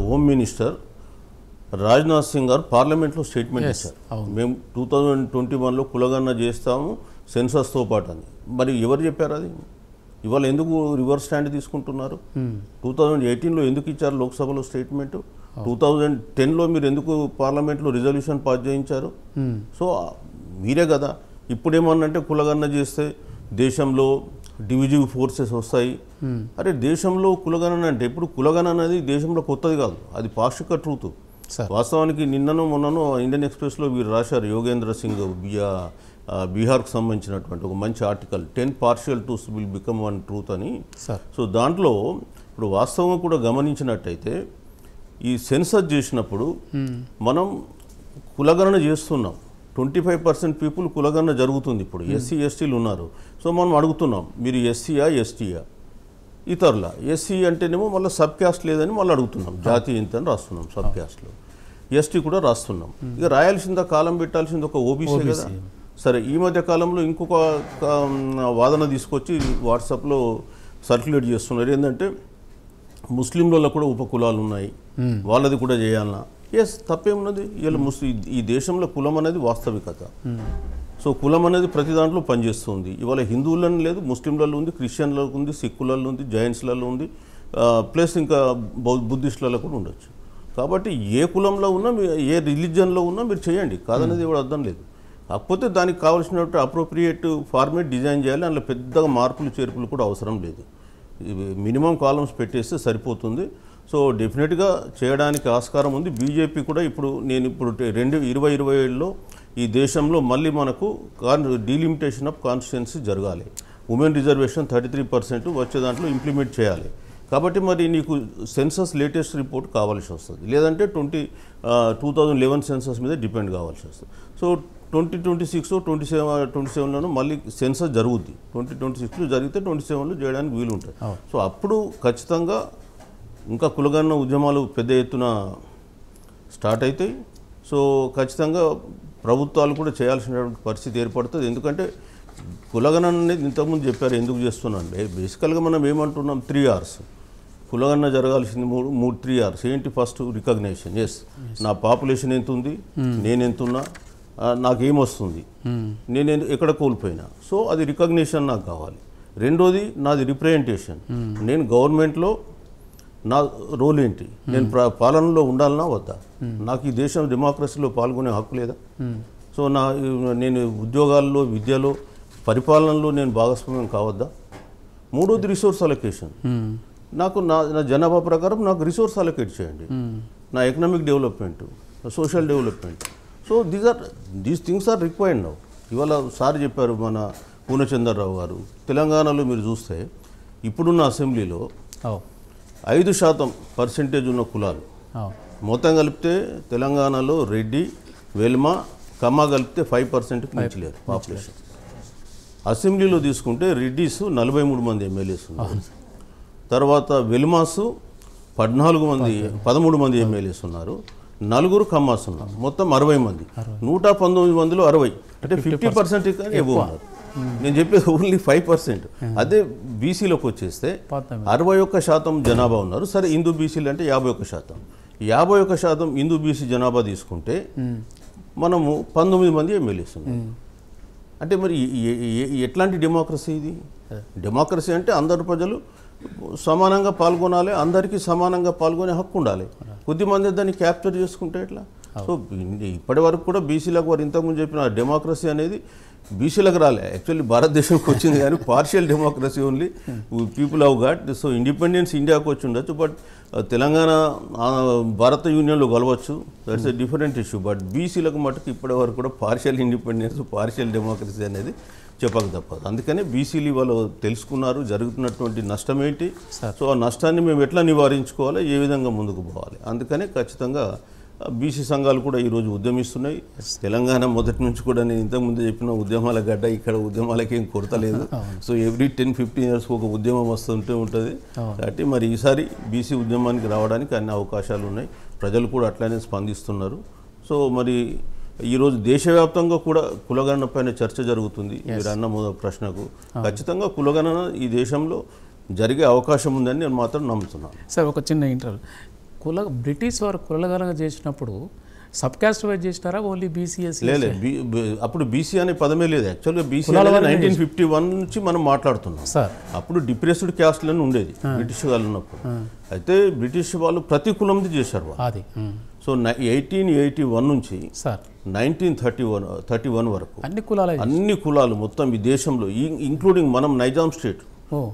హోమ్ మినిస్టర్ రాజ్నాథ్ సింగ్ గారు పార్లమెంట్లో స్టేట్మెంట్ ఇచ్చారు, మేము 2021లో కులగణన చేస్తాము సెన్సస్తో పాటు అని. మరి ఎవరు చెప్పారు అది? ఇవాళ ఎందుకు రివర్స్ స్టాండ్ తీసుకుంటున్నారు? 2018లో ఎందుకు ఇచ్చారు లోక్సభలో స్టేట్మెంట్? 2010లో మీరు ఎందుకు పార్లమెంట్లో రిజల్యూషన్ పాస్ చేయించారు? సో మీరే కదా. ఇప్పుడేమన్నంటే కులగణన చేస్తే దేశంలో డివిజివ్ ఫోర్సెస్ వస్తాయి. అరే దేశంలో కులగణన అంటే, ఇప్పుడు కులగణన అనేది దేశంలో కొత్తది కాదు, అది పాక్షిక ట్రూత్. వాస్తవానికి నిన్ననో మొన్ననో ఇండియన్ ఎక్స్ప్రెస్లో వీరు రాశారు, యోగేంద్ర సింగ్ బీహార్కు సంబంధించినటువంటి ఒక మంచి article, 10 partial truths will become one truth అని. సో దాంట్లో ఇప్పుడు వాస్తవంగా కూడా గమనించినట్టయితే ఈ సెన్సస్ చేసినప్పుడు మనం కులగణన చేస్తున్నాం. 25% పీపుల్ కులగణన జరుగుతుంది. ఇప్పుడు ఎస్సీ ఎస్టీలు ఉన్నారు. సో మనం అడుగుతున్నాం, మీరు ఎస్సీయా ఎస్టీయా? ఇతరుల ఎస్సీ అంటేనేమో మళ్ళీ సబ్ క్యాస్ట్ లేదని మళ్ళీ అడుగుతున్నాం, జాతి ఇంత అని రాస్తున్నాం సబ్ క్యాస్ట్లో. ఎస్టీ కూడా రాస్తున్నాం. ఇక రాయాల్సిందా, కాలం పెట్టాల్సింది ఒక ఓబీసీ కదా. సరే, ఈ మధ్య కాలంలో ఇంకొక వాదన తీసుకొచ్చి వాట్సాప్లో సర్క్యులేట్ చేస్తున్నారు, ఏంటంటే ముస్లింలలో కూడా ఉపకులాలు ఉన్నాయి, వాళ్ళది కూడా చేయాలన్నా. ఎస్, తప్పేమున్నది? వీళ్ళు ఈ దేశంలో కులం అనేది వాస్తవికత. సో కులం అనేది ప్రతి దాంట్లో పనిచేస్తుంది. ఇవాళ హిందువులను లేదు, ముస్లింలలో ఉంది, క్రిస్టియన్లలో ఉంది, సిక్కులలో ఉంది, జైన్స్లలో ఉంది, ప్లస్ ఇంకా బుద్ధిస్టులలో కూడా ఉండొచ్చు. కాబట్టి ఏ కులంలో ఉన్నా, ఏ రిలీజియన్లో ఉన్నా మీరు చేయండి, కాదనేది కూడా అర్థం లేదు. కాకపోతే దానికి కావాల్సినట్టు అప్రోప్రియేట్ ఫార్మేట్ డిజైన్ చేయాలి. అందులో పెద్దగా మార్పులు చేర్పులు కూడా అవసరం లేదు. మినిమం కాలమ్స్ పెట్టేస్తే సరిపోతుంది. సో డెఫినెట్గా చేయడానికి ఆస్కారం ఉంది. బీజేపీ కూడా ఇప్పుడు 2027లో ఈ దేశంలో మళ్ళీ మనకు డీలిమిటేషన్ ఆఫ్ కాన్స్టిట్యుయెన్సీ జరగాలి. ఉమెన్ రిజర్వేషన్ 33% వచ్చే దాంట్లో ఇంప్లిమెంట్ చేయాలి. కాబట్టి మరి నీకు సెన్సస్ లేటెస్ట్ రిపోర్ట్ కావాల్సి వస్తుంది, లేదంటే 2011 సెన్సస్ మీద డిపెండ్ కావాల్సి వస్తుంది. సో 2026 27లోనూ మళ్ళీ సెన్సస్ జరుగుద్ది. 2026లో జరిగితే 27లో చేయడానికి వీలు ఉంటుంది. సో అప్పుడు ఖచ్చితంగా ఇంకా కులగణన ఉద్యమాలు పెద్ద ఎత్తున స్టార్ట్ అవుతాయి. సో ఖచ్చితంగా ప్రభుత్వాలు కూడా చేయాల్సినటువంటి పరిస్థితి ఏర్పడుతుంది. ఎందుకంటే కులగణన అనేది ఇంతకుముందు చెప్పారు ఎందుకు చేస్తున్నాను. బేసికల్గా మనం ఏమంటున్నాం 3 Rs. కులగణన జరగాల్సింది 3 Rs. ఏంటి? First recognition. ఎస్, నా పాపులేషన్ ఎంత ఉంది, నేను ఎంతున్నా, నాకేమొస్తుంది, నేను ఎక్కడ కోల్పోయినా, సో అది రికగ్నేషన్ నాకు కావాలి. రెండోది నాది రిప్రజెంటేషన్. నేను గవర్నమెంట్లో నా రోల్ ఏంటి, నేను పాలనలో ఉండాలన్నా వద్దా, నాకు ఈ దేశం డెమోక్రసీలో పాల్గొనే హక్కు లేదా, సో నేను ఉద్యోగాల్లో, విద్యలో, పరిపాలనలో నేను భాగస్వామ్యం కావద్దా. మూడోది రిసోర్స్ అలొకేషన్. నాకు నా జనాభా ప్రకారం నాకు రిసోర్స్ అలొకేట్ చేయండి, నా economic development, social development. So these things are required now. ఇవాళ సార్ చెప్పారు మన పూర్ణచంద్రరావు గారు, తెలంగాణలో మీరు చూస్తే ఇప్పుడున్న అసెంబ్లీలో 5% ఉన్న కులాలు మొత్తం కలిపితే తెలంగాణలో రెడ్డి, వెల్మ, కమ్మ కలిపితే 5%కి మించలేరు పాపులేషన్. అసెంబ్లీలో తీసుకుంటే రెడ్డిస్ 43 మంది ఎమ్మెల్యేస్ ఉన్నారు, తర్వాత వెల్మాసు 13 మంది ఎమ్మెల్యేస్ ఉన్నారు, 4 కమ్మాస్ ఉన్నారు, మొత్తం 60 మంది. 119 మందిలో 60 అంటే 50% కానీ ఎబో ఉన్నారు. నేను చెప్పేది ఓన్లీ 5%. అదే బీసీలోకి వచ్చేస్తే 61% జనాభా ఉన్నారు. సరే, హిందూ బీసీలు అంటే 51%. 51% హిందూ బీసీ జనాభా తీసుకుంటే మనము 19 మంది ఎమ్మెల్యేస్ ఉన్నారు. అంటే మరి ఎట్లాంటి డెమోక్రసీ ఇది? డెమోక్రసీ అంటే అందరు ప్రజలు సమానంగా పాల్గొనాలి, అందరికీ సమానంగా పాల్గొనే హక్కు ఉండాలి. కొద్దిమంది దాన్ని క్యాప్చర్ చేసుకుంటే ఎట్లా? సో ఇప్పటి వరకు కూడా బీసీలకు వారు ఇంతకుముందు చెప్పిన డెమోక్రసీ అనేది బీసీలకు రాలే, యాక్చువల్లీ భారతదేశంకి వచ్చింది కానీ partial democracy only people have got. So independence ఇండియాకు వచ్చి ఉండొచ్చు, బట్ తెలంగాణ భారత యూనియన్లో కలవచ్చు, that's a different issue. But బీసీలకు మటుకు ఇప్పటి వరకు కూడా పార్షియల్ ఇండిపెండెన్స్, పార్షియల్ డెమోక్రసీ అనేది చెప్పక తప్పదు. అందుకనే బీసీలు వాళ్ళు తెలుసుకున్నారు జరుగుతున్నటువంటి నష్టం ఏంటి, సో ఆ నష్టాన్ని మేము ఎట్లా నివారించుకోవాలి, ఏ విధంగా ముందుకు పోవాలి. అందుకనే ఖచ్చితంగా బీసీ సంఘాలు కూడా ఈరోజు ఉద్యమిస్తున్నాయి. తెలంగాణ మొదటి నుంచి కూడా నేను ఇంతకుముందు చెప్పిన ఉద్యమాల గడ్డ, ఇక్కడ ఉద్యమాలకి ఏం కొరత లేదు. సో ఎవ్రీ 10-15 years ఒక ఉద్యమం వస్తుంటే ఉంటుంది. కాబట్టి మరి ఈసారి బీసీ ఉద్యమానికి రావడానికి అన్ని అవకాశాలు ఉన్నాయి, ప్రజలు కూడా అట్లానే స్పందిస్తున్నారు. సో మరి ఈరోజు దేశవ్యాప్తంగా కూడా కులగణన పైన చర్చ జరుగుతుంది. మీరు అన్న ప్రశ్నకు ఖచ్చితంగా కులగణన ఈ దేశంలో జరిగే అవకాశం ఉందని నేను మాత్రం నమ్ముతున్నాను. సార్, ఒక చిన్న ఇంటర్వ్యూ, బ్రిటిష్ వారు కులగణన చేసినప్పుడు సబ్ కాస్ట్ వైజ్ చేసినారా, ఓన్లీ బీసీఎస్? లేదు, అప్పుడు బీసీ అనే పదమే లేదు. యాక్చువల్గా బీసీ అనేది 1951 నుంచి మనం మాట్లాడుతున్నాం. అప్పుడు డిప్రెస్డ్ క్యాస్ట్లను ఉండేది బ్రిటిష్ వాళ్ళు ఉన్నప్పుడు. అయితే బ్రిటిష్ వాళ్ళు ప్రతి కులంది చేశారు అది. సో 1881 నుంచి 1931 వరకు అన్ని కులాలు మొత్తం ఈ దేశంలో, ఇంక్లూడింగ్ మనం నైజాం స్టేట్,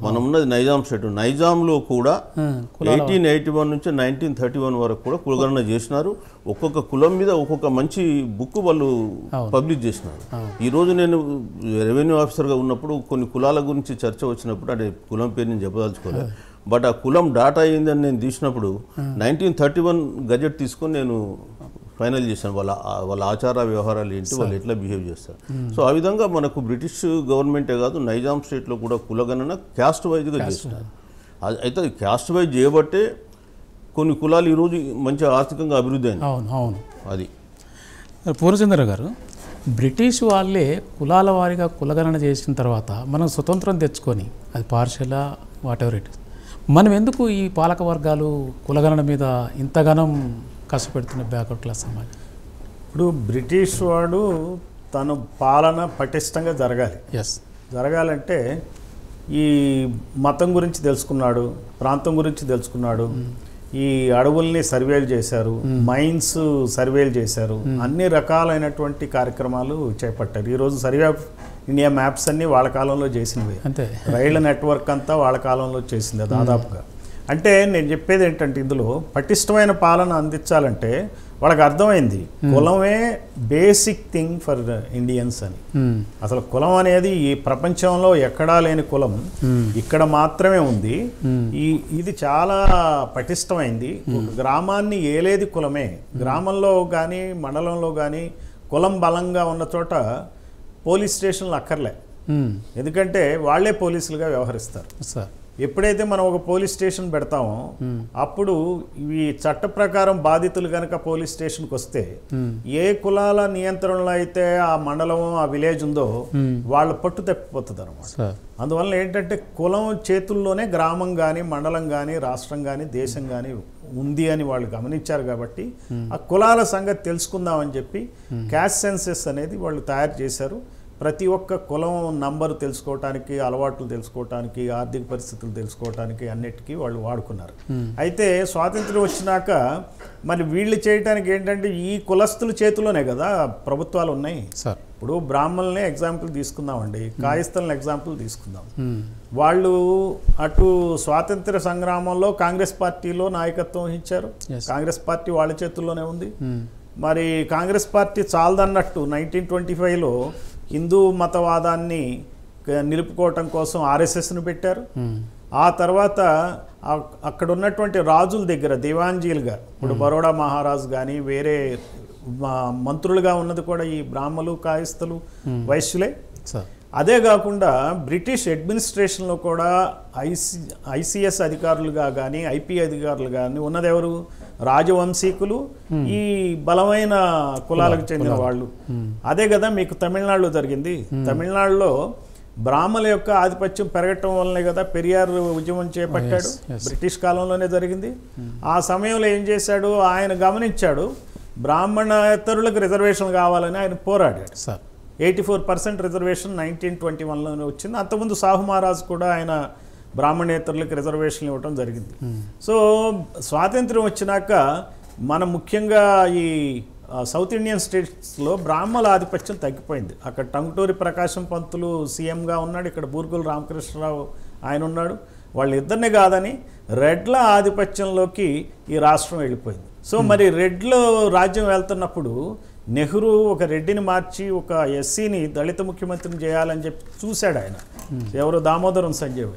మనం ఉన్నది నైజాం స్టేట్, నైజాంలో కూడా 1881 నుంచి 1931 వరకు కూడా కులగణన చేసినారు. ఒక్కొక్క కులం మీద ఒక్కొక్క మంచి బుక్ వాళ్ళు పబ్లిష్ చేసినారు. ఈరోజు నేను రెవెన్యూ ఆఫీసర్గా ఉన్నప్పుడు కొన్ని కులాల గురించి చర్చ వచ్చినప్పుడు, అంటే కులం పేరు నేను చెప్పదలుచుకోలేదు, బట్ ఆ కులం డాటా అయిందని నేను తీసినప్పుడు 1931 గజెట్ తీసుకొని నేను ఫైనల్ చేశాను. వాళ్ళ ఆచార వ్యవహారాలు ఏంటి, వాళ్ళు ఎట్లా బిహేవ్ చేస్తారు. సో ఆ విధంగా మనకు బ్రిటిష్ గవర్నమెంటే కాదు, నైజాం స్టేట్లో కూడా కులగణన క్యాస్ట్ వైజ్గా చేస్తున్నారు. అయితే క్యాస్ట్ వైజ్ చేయబట్టే కొన్ని కులాలు ఈరోజు మంచి ఆర్థికంగా అభివృద్ధి అయింది. అది పూర్ణచంద్ర గారు, బ్రిటిష్ వాళ్ళే కులాల వారీగా కులగణన చేసిన తర్వాత మనం స్వతంత్రం తెచ్చుకొని, అది పార్షలా వాట్ ఎవర్ ఇట్, మనం ఎందుకు ఈ పాలక వర్గాలు కులగణన మీద ఇంతగానం కష్టపెడుతున్న బ్యాక్వర్డ్ క్లాస్ సమాజం? ఇప్పుడు బ్రిటిష్ వాడు తన పాలన పటిష్టంగా జరగాలంటే ఈ మతం గురించి తెలుసుకున్నాడు, ప్రాంతం గురించి తెలుసుకున్నాడు, ఈ అడవుల్ని సర్వేలు చేశారు, మైన్స్ సర్వేలు చేశారు, అన్ని రకాలైనటువంటి కార్యక్రమాలు చేపట్టారు. ఈరోజు సర్వే ఆఫ్ ఇండియా మ్యాప్స్ అన్నీ వాళ్ళ కాలంలో చేసినవి, రైళ్ల నెట్వర్క్ అంతా వాళ్ళ కాలంలో చేసింది దాదాపుగా. అంటే నేను చెప్పేది ఏంటంటే, ఇందులో పటిష్టమైన పాలన అందించాలంటే వాళ్ళకి అర్థమైంది కులమే బేసిక్ థింగ్ ఫర్ ఇండియన్స్ అని. అసలు కులం అనేది ఈ ప్రపంచంలో ఎక్కడా లేని కులం ఇక్కడ మాత్రమే ఉంది. ఇది చాలా పటిష్టమైంది. ఒక గ్రామాన్ని ఏలేది కులమే. గ్రామంలో కానీ మండలంలో కానీ కులం బలంగా ఉన్న చోట పోలీస్ స్టేషన్లు అక్కర్లే, ఎందుకంటే వాళ్లే పోలీసులుగా వ్యవహరిస్తారు. ఎప్పుడైతే మనం ఒక పోలీస్ స్టేషన్ పెడతామో అప్పుడు ఇవి చట్ట ప్రకారం బాధితులు కనుక పోలీస్ స్టేషన్కి వస్తే ఏ కులాల నియంత్రణలో అయితే ఆ మండలం ఆ విలేజ్ ఉందో వాళ్ళ పట్టు తప్పిపోతుంది అనమాట. అందువల్ల ఏంటంటే కులం చేతుల్లోనే గ్రామం కానీ మండలం కానీ రాష్ట్రం కానీ దేశం కానీ ఉంది అని వాళ్ళు గమనించారు. కాబట్టి ఆ కులాల సంగతి తెలుసుకుందామని చెప్పి క్యాస్ట్ సెన్సెస్ అనేది వాళ్ళు తయారు చేశారు. ప్రతి ఒక్క కులం నంబరు తెలుసుకోవటానికి, అలవాట్లు తెలుసుకోవటానికి, ఆర్థిక పరిస్థితులు తెలుసుకోవటానికి అన్నిటికీ వాళ్ళు వాడుకున్నారు. అయితే స్వాతంత్ర్యం వచ్చినాక మరి వీళ్ళు చేయటానికి ఏంటంటే ఈ కులస్తుల చేతిలోనే కదా ప్రభుత్వాలు ఉన్నాయి. ఇప్పుడు బ్రాహ్మణులనే ఎగ్జాంపుల్ తీసుకుందామండి, కాయస్థలను ఎగ్జాంపుల్ తీసుకుందాం. వాళ్ళు అటు స్వాతంత్ర సంగ్రామంలో కాంగ్రెస్ పార్టీలో నాయకత్వం వహించారు. కాంగ్రెస్ పార్టీ వాళ్ళ చేతుల్లోనే ఉంది. మరి కాంగ్రెస్ పార్టీ చాలదన్నట్టు 1925లో హిందూ మతవాదాన్ని నిలుపుకోవటం కోసం ఆర్ఎస్ఎస్ను పెట్టారు. ఆ తర్వాత అక్కడ ఉన్నటువంటి రాజుల దగ్గర దివాంజీలుగా, ఇప్పుడు బరోడా మహారాజు కానీ వేరే మంత్రులుగా ఉన్నది కూడా ఈ బ్రాహ్మలు, కాయస్థలు, వైశ్యులే. అదే కాకుండా బ్రిటిష్ అడ్మినిస్ట్రేషన్లో కూడా ఐసిఎస్ అధికారులుగా కానీ ఐపీ అధికారులు కానీ ఉన్నది ఎవరు? రాజవంశీకులు, ఈ బలమైన కులాలకు చెందిన వాళ్ళు. అదే కదా మీకు తమిళనాడులో జరిగింది. తమిళనాడులో బ్రాహ్మణుల యొక్క ఆధిపత్యం పెరగటం వల్లనే కదా పెరియార్ ఉద్యమం చేపట్టాడు. బ్రిటిష్ కాలంలోనే జరిగింది. ఆ సమయంలో ఏం చేశాడు? ఆయన గమనించాడు బ్రాహ్మణేతరులకు రిజర్వేషన్ కావాలని ఆయన పోరాడాడు. 84% రిజర్వేషన్ 1921లోనే వచ్చింది. అంతకుముందు సాహు మహారాజ్ కూడా ఆయన బ్రాహ్మణేతరులకు రిజర్వేషన్లు ఇవ్వటం జరిగింది. సో స్వాతంత్ర్యం వచ్చినాక మనం ముఖ్యంగా ఈ సౌత్ ఇండియన్ స్టేట్స్లో బ్రాహ్మణుల ఆధిపత్యం తగ్గిపోయింది. అక్కడ టంగుటూరి ప్రకాశం పంతులు సీఎంగా ఉన్నాడు, ఇక్కడ బూర్గుల రామకృష్ణరావు ఆయన ఉన్నాడు. వాళ్ళిద్దరినే కాదని రెడ్ల ఆధిపత్యంలోకి ఈ రాష్ట్రం వెళ్ళిపోయింది. సో మరి రెడ్లు రాజ్యం వెళ్తున్నప్పుడు నెహ్రూ ఒక రెడ్డిని మార్చి ఒక ఎస్సీని దళిత ముఖ్యమంత్రిని చేయాలని చెప్పి చూశాడు ఆయన. ఎవరు? దామోదరం సంజయ్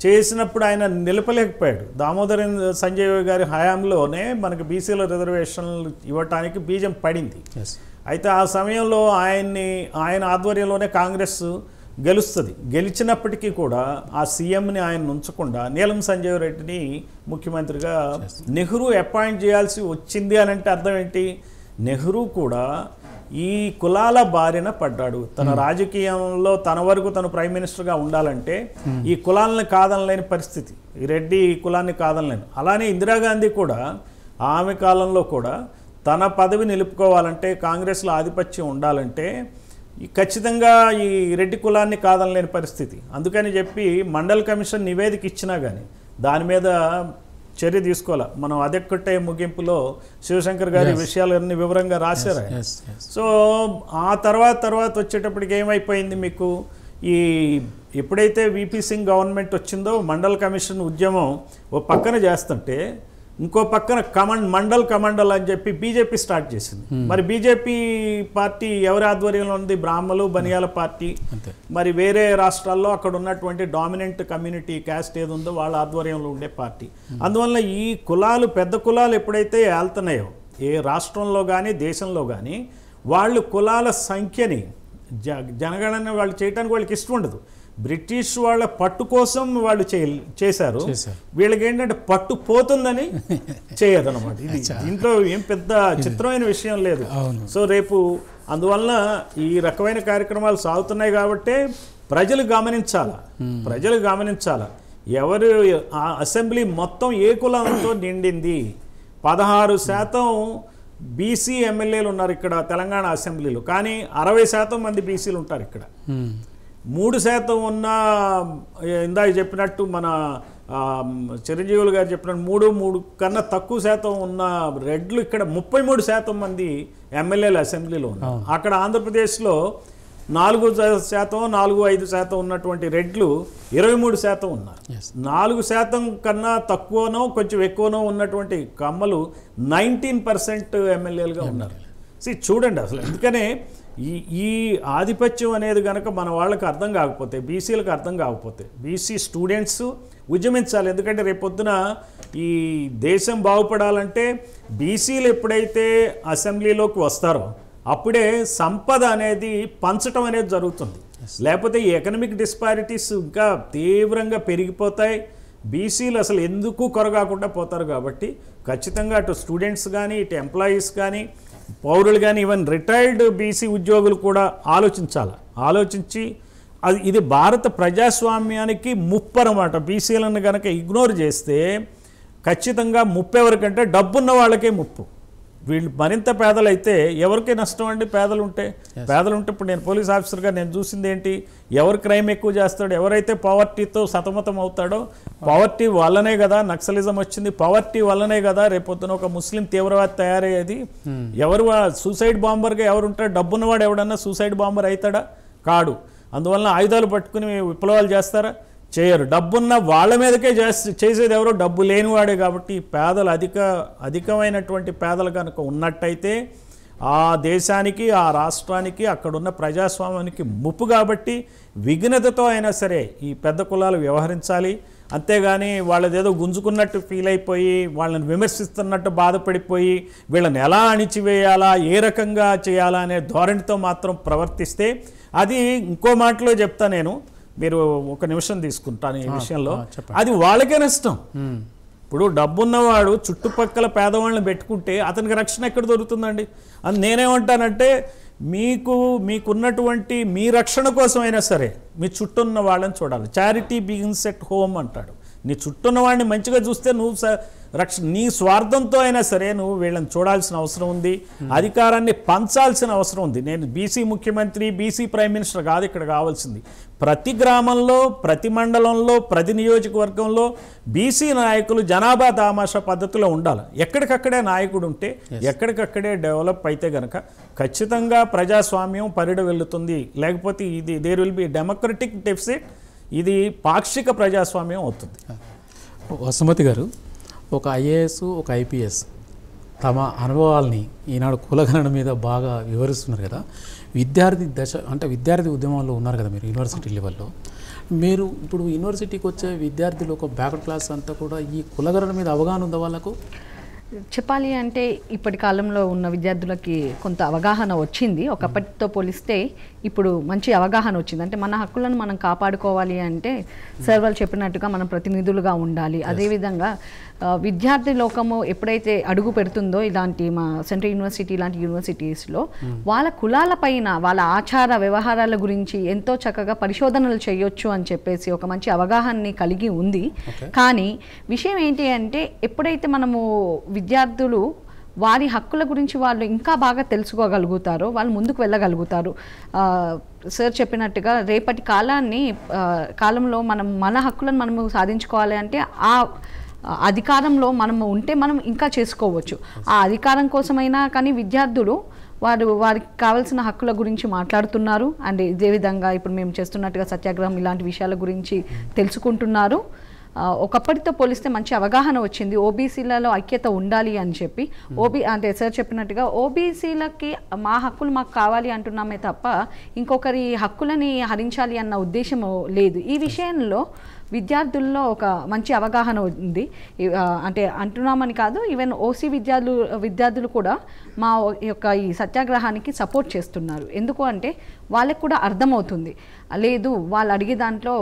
చేసినప్పుడు ఆయన నిలపలేకపోయాడు. దామోదరం సంజయ్ గారి హయాంలోనే మనకి బీసీల రిజర్వేషన్లు ఇవ్వటానికి బీజం పడింది. అయితే ఆ సమయంలో ఆయన ఆధ్వర్యంలోనే కాంగ్రెస్ గెలుస్తుంది. గెలిచినప్పటికీ కూడా ఆ సీఎంని ఆయన ఉంచకుండా నీలం సంజయ్ రెడ్డిని ముఖ్యమంత్రిగా నెహ్రూ అపాయింట్ చేయాల్సి వచ్చింది అని అంటే అర్థం ఏంటి? నెహ్రూ కూడా ఈ కులాల బారిన పడ్డాడు. తన రాజకీయంలో తన వరకు తను ప్రైమ్ మినిస్టర్గా ఉండాలంటే ఈ కులాలను కాదనలేని పరిస్థితి, ఈ రెడ్డి కులాన్ని కాదనలేను. అలానే ఇందిరాగాంధీ కూడా ఆమె కాలంలో కూడా తన పదవి నిలుపుకోవాలంటే, కాంగ్రెస్లో ఆధిపత్యం ఉండాలంటే ఖచ్చితంగా ఈ రెడ్డి కులాన్ని కాదనలేని పరిస్థితి. అందుకని చెప్పి మండల్ కమిషన్ నివేదిక ఇచ్చినా కానీ దాని మీద చర్య తీసుకోవాలి. మనం అదెక్కటే ముగింపులో శివశంకర్ గారి విషయాలన్నీ వివరంగా రాశారు. సో ఆ తర్వాత వచ్చేటప్పటికి ఏమైపోయింది మీకు? ఈ ఎప్పుడైతే విపి సింగ్ గవర్నమెంట్ వచ్చిందో మండల్ కమిషన్ ఉద్యమం ఓ పక్కన చేస్తుంటే ఇంకో పక్కన మండల్ కమండల్ అని చెప్పి బీజేపీ స్టార్ట్ చేసింది. మరి బీజేపీ పార్టీ ఎవరి ఆధ్వర్యంలో ఉంది? బ్రాహ్మలు, బనియాల పార్టీ. మరి వేరే రాష్ట్రాల్లో అక్కడ ఉన్నటువంటి డామినెంట్ కమ్యూనిటీ క్యాస్ట్ ఏది ఉందో వాళ్ళ ఆధ్వర్యంలో ఉండే పార్టీ. అందువల్ల ఈ కులాలు, పెద్ద కులాలు ఎప్పుడైతే ఏళ్తున్నాయో ఏ రాష్ట్రంలో కానీ దేశంలో కానీ, వాళ్ళు కులాల సంఖ్యని జనగణన వాళ్ళు చేయడానికి వాళ్ళకి ఇష్టం ఉండదు. బ్రిటిష్ వాళ్ళ పట్టు కోసం వాళ్ళు చేశారు. వీళ్ళకి ఏంటంటే పట్టు పోతుందని చేయదన్నమాట. ఇది దీంట్లో ఏం పెద్ద చిత్రమైన విషయం లేదు. సో రేపు అందువల్ల ఈ రకమైన కార్యక్రమాలు సాగుతున్నాయి కాబట్టి ప్రజలు గమనించాల ఎవరు అసెంబ్లీ మొత్తం ఏ కులంతో నిండింది. 16% బీసీ ఎమ్మెల్యేలు ఉన్నారు ఇక్కడ తెలంగాణ అసెంబ్లీలో, కానీ 60% మంది బీసీలు ఉంటారు ఇక్కడ. 3% ఉన్న, ఇందాక చెప్పినట్టు మన చిరంజీవులు గారు చెప్పినట్టు 3 కన్నా తక్కువ శాతం ఉన్న రెడ్లు ఇక్కడ 33% మంది ఎమ్మెల్యేలు అసెంబ్లీలో ఉన్నారు. అక్కడ ఆంధ్రప్రదేశ్లో 4%, 4-5% ఉన్నటువంటి రెడ్లు 23% ఉన్నారు. 4% కన్నా తక్కువనో కొంచెం ఎక్కువనో ఉన్నటువంటి కమ్మలు 19% ఎమ్మెల్యేలుగా ఉన్నారు. చూడండి అసలు. ఎందుకనే ఈ ఆధిపత్యం అనేది కనుక మన వాళ్ళకి అర్థం కాకపోతే, బీసీలకు అర్థం కాకపోతే, బీసీ స్టూడెంట్స్ ఉద్యమించాలి. ఎందుకంటే రేపొద్దున ఈ దేశం బాగుపడాలంటే బీసీలు ఎప్పుడైతే అసెంబ్లీలోకి వస్తారో అప్పుడే సంపద అనేది పంచటం అనేది జరుగుతుంది. లేకపోతే ఈ ఎకనామిక్ డిస్పారిటీస్ ఇంకా తీవ్రంగా పెరిగిపోతాయి. బీసీలు అసలు ఎందుకు కొరగాకుండా పోతారు. కాబట్టి ఖచ్చితంగా అటు స్టూడెంట్స్ కానీ, ఇటు ఎంప్లాయీస్ కానీ, పౌరులు కానీ, ఈవెన్ రిటైర్డ్ బీసీ ఉద్యోగులు కూడా ఆలోచించి ఇది భారత ప్రజాస్వామ్యానికి ముప్పు అన్నమాట. బీసీలను కనుక ఇగ్నోర్ చేస్తే ఖచ్చితంగా ముప్పు ఎవరికంటే డబ్బున్న వాళ్ళకే ముప్పు. వీళ్ళు మరింత పేదలైతే ఎవరికి నష్టం అండి? పేదలుంటే ఇప్పుడు నేను పోలీస్ ఆఫీసర్గా నేను చూసింది ఏంటి, ఎవరు క్రైమ్ ఎక్కువ చేస్తాడు, ఎవరైతే పవర్టీతో సతమతం అవుతాడో, పవర్టీ వల్లనే కదా నక్సలిజం వచ్చింది, పవర్టీ వల్లనే కదా రేపొద్దున ఒక ముస్లిం తీవ్రవాది తయారయ్యేది. ఎవరు సూసైడ్ బాంబర్గా ఎవరుంటాడు? డబ్బున్నవాడు ఎవడన్నా సూసైడ్ బాంబర్ అవుతాడా? కాడు. అందువలన ఆయుధాలు పట్టుకుని విప్లవాలు చేస్తారా? చేయరు. డబ్బున్న వాళ్ళ మీదకే చేసేది ఎవరో డబ్బు లేనివాడే. కాబట్టి పేదలు అధికమైనటువంటి పేదలు కనుక ఉన్నట్టయితే ఆ దేశానికి, ఆ రాష్ట్రానికి, అక్కడున్న ప్రజాస్వామ్యానికి ముప్పు. కాబట్టి విఘ్నతతో అయినా సరే ఈ పెద్ద కులాలు వ్యవహరించాలి. అంతేగాని వాళ్ళదేదో గుంజుకున్నట్టు ఫీల్ అయిపోయి, వాళ్ళని విమర్శిస్తున్నట్టు బాధపడిపోయి, వీళ్ళని ఎలా అణిచివేయాలా, ఏ రకంగా చేయాలా అనే ధోరణితో మాత్రం ప్రవర్తిస్తే అది ఇంకో మాటలో చెప్తా నేను, మీరు ఒక నిమిషం తీసుకుంటాను ఈ విషయంలో, అది వాళ్ళకే నష్టం. ఇప్పుడు డబ్బున్నవాడు చుట్టుపక్కల పేదవాళ్ళని పెట్టుకుంటే అతనికి రక్షణ ఎక్కడ దొరుకుతుందండి? అది నేనేమంటానంటే మీకున్నటువంటి మీ రక్షణ కోసమైనా సరే మీ చుట్టూన్న వాళ్ళని చూడాలి. చారిటీ బిగిన్స్ ఎట్ హోమ్ అంటాడు. నీ చుట్టూన్న వాడిని మంచిగా చూస్తే నువ్వు నీ స్వార్థంతో అయినా సరే నువ్వు వీళ్ళని చూడాల్సిన అవసరం ఉంది. అధికారాన్ని పంచాల్సిన అవసరం ఉంది. నేను బీసీ ముఖ్యమంత్రి, బీసీ ప్రైమ్ మినిస్టర్ కాదు ఇక్కడ కావాల్సింది. ప్రతి గ్రామంలో, ప్రతి మండలంలో, ప్రతి నియోజకవర్గంలో బీసీ నాయకులు జనాభా తామాషా పద్ధతిలో ఉండాలి. ఎక్కడికక్కడే నాయకుడు ఉంటే, ఎక్కడికక్కడే డెవలప్ అయితే గనక ఖచ్చితంగా ప్రజాస్వామ్యం పరిడ వెళ్తుంది. లేకపోతే ఇది there will be democratic deficit. ఇది పాక్షిక ప్రజాస్వామ్యం అవుతుంది. వసుమతి గారు, ఒక ఐఏఎస్, ఒక ఐపీఎస్ తమ అనుభవాల్ని ఈనాడు కులగణన మీద బాగా వివరిస్తున్నారు కదా. విద్యార్థి దశ అంటే విద్యార్థి ఉద్యమంలో ఉన్నారు కదా మీరు యూనివర్సిటీ లెవెల్లో. మీరు ఇప్పుడు యూనివర్సిటీకి వచ్చే విద్యార్థులు ఒక బ్యాక్వర్డ్ క్లాస్ అంతా కూడా ఈ కులగణన మీద అవగాహన ఉందా వాళ్ళకు? చెప్పాలి అంటే ఇప్పటి కాలంలో ఉన్న విద్యార్థులకి కొంత అవగాహన వచ్చింది. ఒకప్పటితో పోలిస్తే ఇప్పుడు మంచి అవగాహన వచ్చింది. అంటే మన హక్కులను మనం కాపాడుకోవాలి అంటే సార్ వాళ్ళు చెప్పినట్టుగా మనం ప్రతినిధులుగా ఉండాలి. అదేవిధంగా విద్యార్థి లోకము ఎప్పుడైతే అడుగు పెడుతుందో ఇలాంటి మా సెంట్రల్ యూనివర్సిటీ ఇలాంటి యూనివర్సిటీస్లో వాళ్ళ కులాల పైన, వాళ్ళ ఆచార వ్యవహారాల గురించి ఎంతో చక్కగా పరిశోధనలు చేయొచ్చు అని చెప్పేసి ఒక మంచి అవగాహనని కలిగి ఉంది. కానీ విషయం ఏంటి అంటే ఎప్పుడైతే మనము విద్యార్థులు వారి హక్కుల గురించి వాళ్ళు ఇంకా బాగా తెలుసుకోగలుగుతారో వాళ్ళు ముందుకు వెళ్ళగలుగుతారు. సార్ చెప్పినట్టుగా రేపటి కాలంలో మన హక్కులను మనము సాధించుకోవాలి అంటే ఆ అధికారంలో మనము ఉంటే మనం ఇంకా చేసుకోవచ్చు. ఆ అధికారం కోసమైనా కానీ విద్యార్థులు వారికి కావాల్సిన హక్కుల గురించి మాట్లాడుతున్నారు. అండ్ ఇదే విధంగా ఇప్పుడు మేము చేస్తున్నట్టుగా సత్యాగ్రహం ఇలాంటి విషయాల గురించి తెలుసుకుంటున్నారు. ఒకప్పటితో పోలిస్తే మంచి అవగాహన వచ్చింది. ఓబీసీలలో ఐక్యత ఉండాలి అని చెప్పి అంటే సార్ చెప్పినట్టుగా ఓబీసీలకి మా హక్కులు మాకు కావాలి అంటున్నామే తప్ప ఇంకొకరి హక్కులని హరించాలి అన్న ఉద్దేశం లేదు. ఈ విషయంలో విద్యార్థుల్లో ఒక మంచి అవగాహన ఉంది. అంటే అంటున్నామని కాదు, ఈవెన్ ఓసీ విద్యార్థులు కూడా మా యొక్క ఈ సత్యాగ్రహానికి సపోర్ట్ చేస్తున్నారు. ఎందుకు అంటే వాళ్ళకు కూడా అర్థమవుతుంది, లేదు వాళ్ళు అడిగే దాంట్లో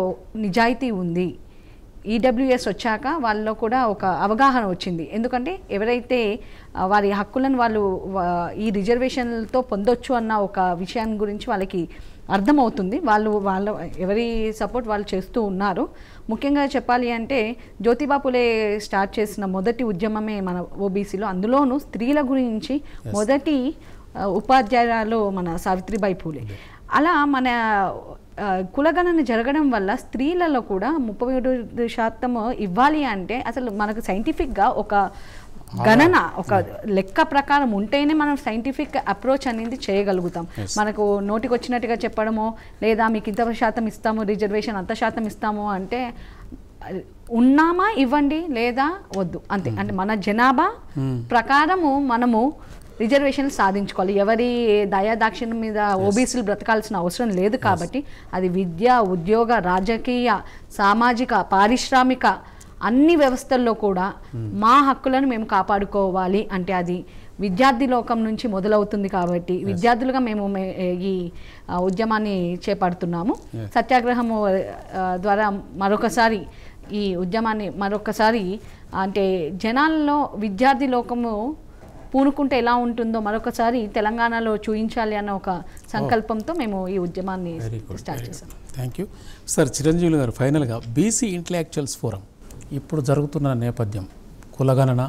నిజాయితీ ఉంది. ఈడబ్ల్యూఎస్ వచ్చాక వాళ్ళలో కూడా ఒక అవగాహన వచ్చింది. ఎందుకంటే ఎవరైతే వారి హక్కులను వాళ్ళు ఈ రిజర్వేషన్లతో పొందొచ్చు అన్న ఒక విషయాన్ని గురించి వాళ్ళకి అర్థమవుతుంది. వాళ్ళ ఎవరి సపోర్ట్ వాళ్ళు చేస్తూ ఉన్నారు. ముఖ్యంగా చెప్పాలి అంటే జ్యోతిబా పులే స్టార్ట్ చేసిన మొదటి ఉద్యమమే మన ఓబీసీలో, అందులోనూ స్త్రీల గురించి మొదటి ఉపాధ్యాయురాలు మన సావిత్రిబాయి పూలే. అలా మన కులగణన జరగడం వల్ల స్త్రీలలో కూడా 37% ఇవ్వాలి అంటే అసలు మనకు సైంటిఫిక్గా ఒక గణన, ఒక లెక్క ప్రకారం ఉంటేనే మనం సైంటిఫిక్ అప్రోచ్ అనేది చేయగలుగుతాం. మనకు నోటికి వచ్చినట్టుగా చెప్పడమో లేదా మీకు ఇంత శాతం ఇస్తాము రిజర్వేషన్ అంత శాతం ఇస్తాము అంటే ఉన్నామా ఇవ్వండి లేదా వద్దు అంతే. అంటే మన జనాభా ప్రకారము మనము రిజర్వేషన్లు సాధించుకోవాలి. ఎవరి దయాదాక్షిణ్యం మీద ఓబీసీలు బ్రతకాల్సిన అవసరం లేదు. కాబట్టి అది విద్య, ఉద్యోగ, రాజకీయ, సామాజిక, పారిశ్రామిక అన్ని వ్యవస్థల్లో కూడా మా హక్కులను మేము కాపాడుకోవాలి అంటే అది విద్యార్థి లోకం నుంచి మొదలవుతుంది కాబట్టి విద్యార్థులుగా మేము ఈ ఉద్యమాన్ని చేపడుతున్నాము. సత్యాగ్రహము ద్వారా మరొకసారి ఈ ఉద్యమాన్ని అంటే జనాల్లో విద్యార్థి లోకము పూనుకుంటే ఎలా ఉంటుందో మరొకసారి తెలంగాణలో చూపించాలి అన్న ఒక సంకల్పంతో మేము ఈ ఉద్యమాన్ని స్టార్ట్ చేశాం. Thank you sir. చిరంజీవి గారు, ఫైనల్గా బీసీ ఇంటలెక్చువల్స్ ఫోరం ఇప్పుడు జరుగుతున్న నేపథ్యం, కులగణన,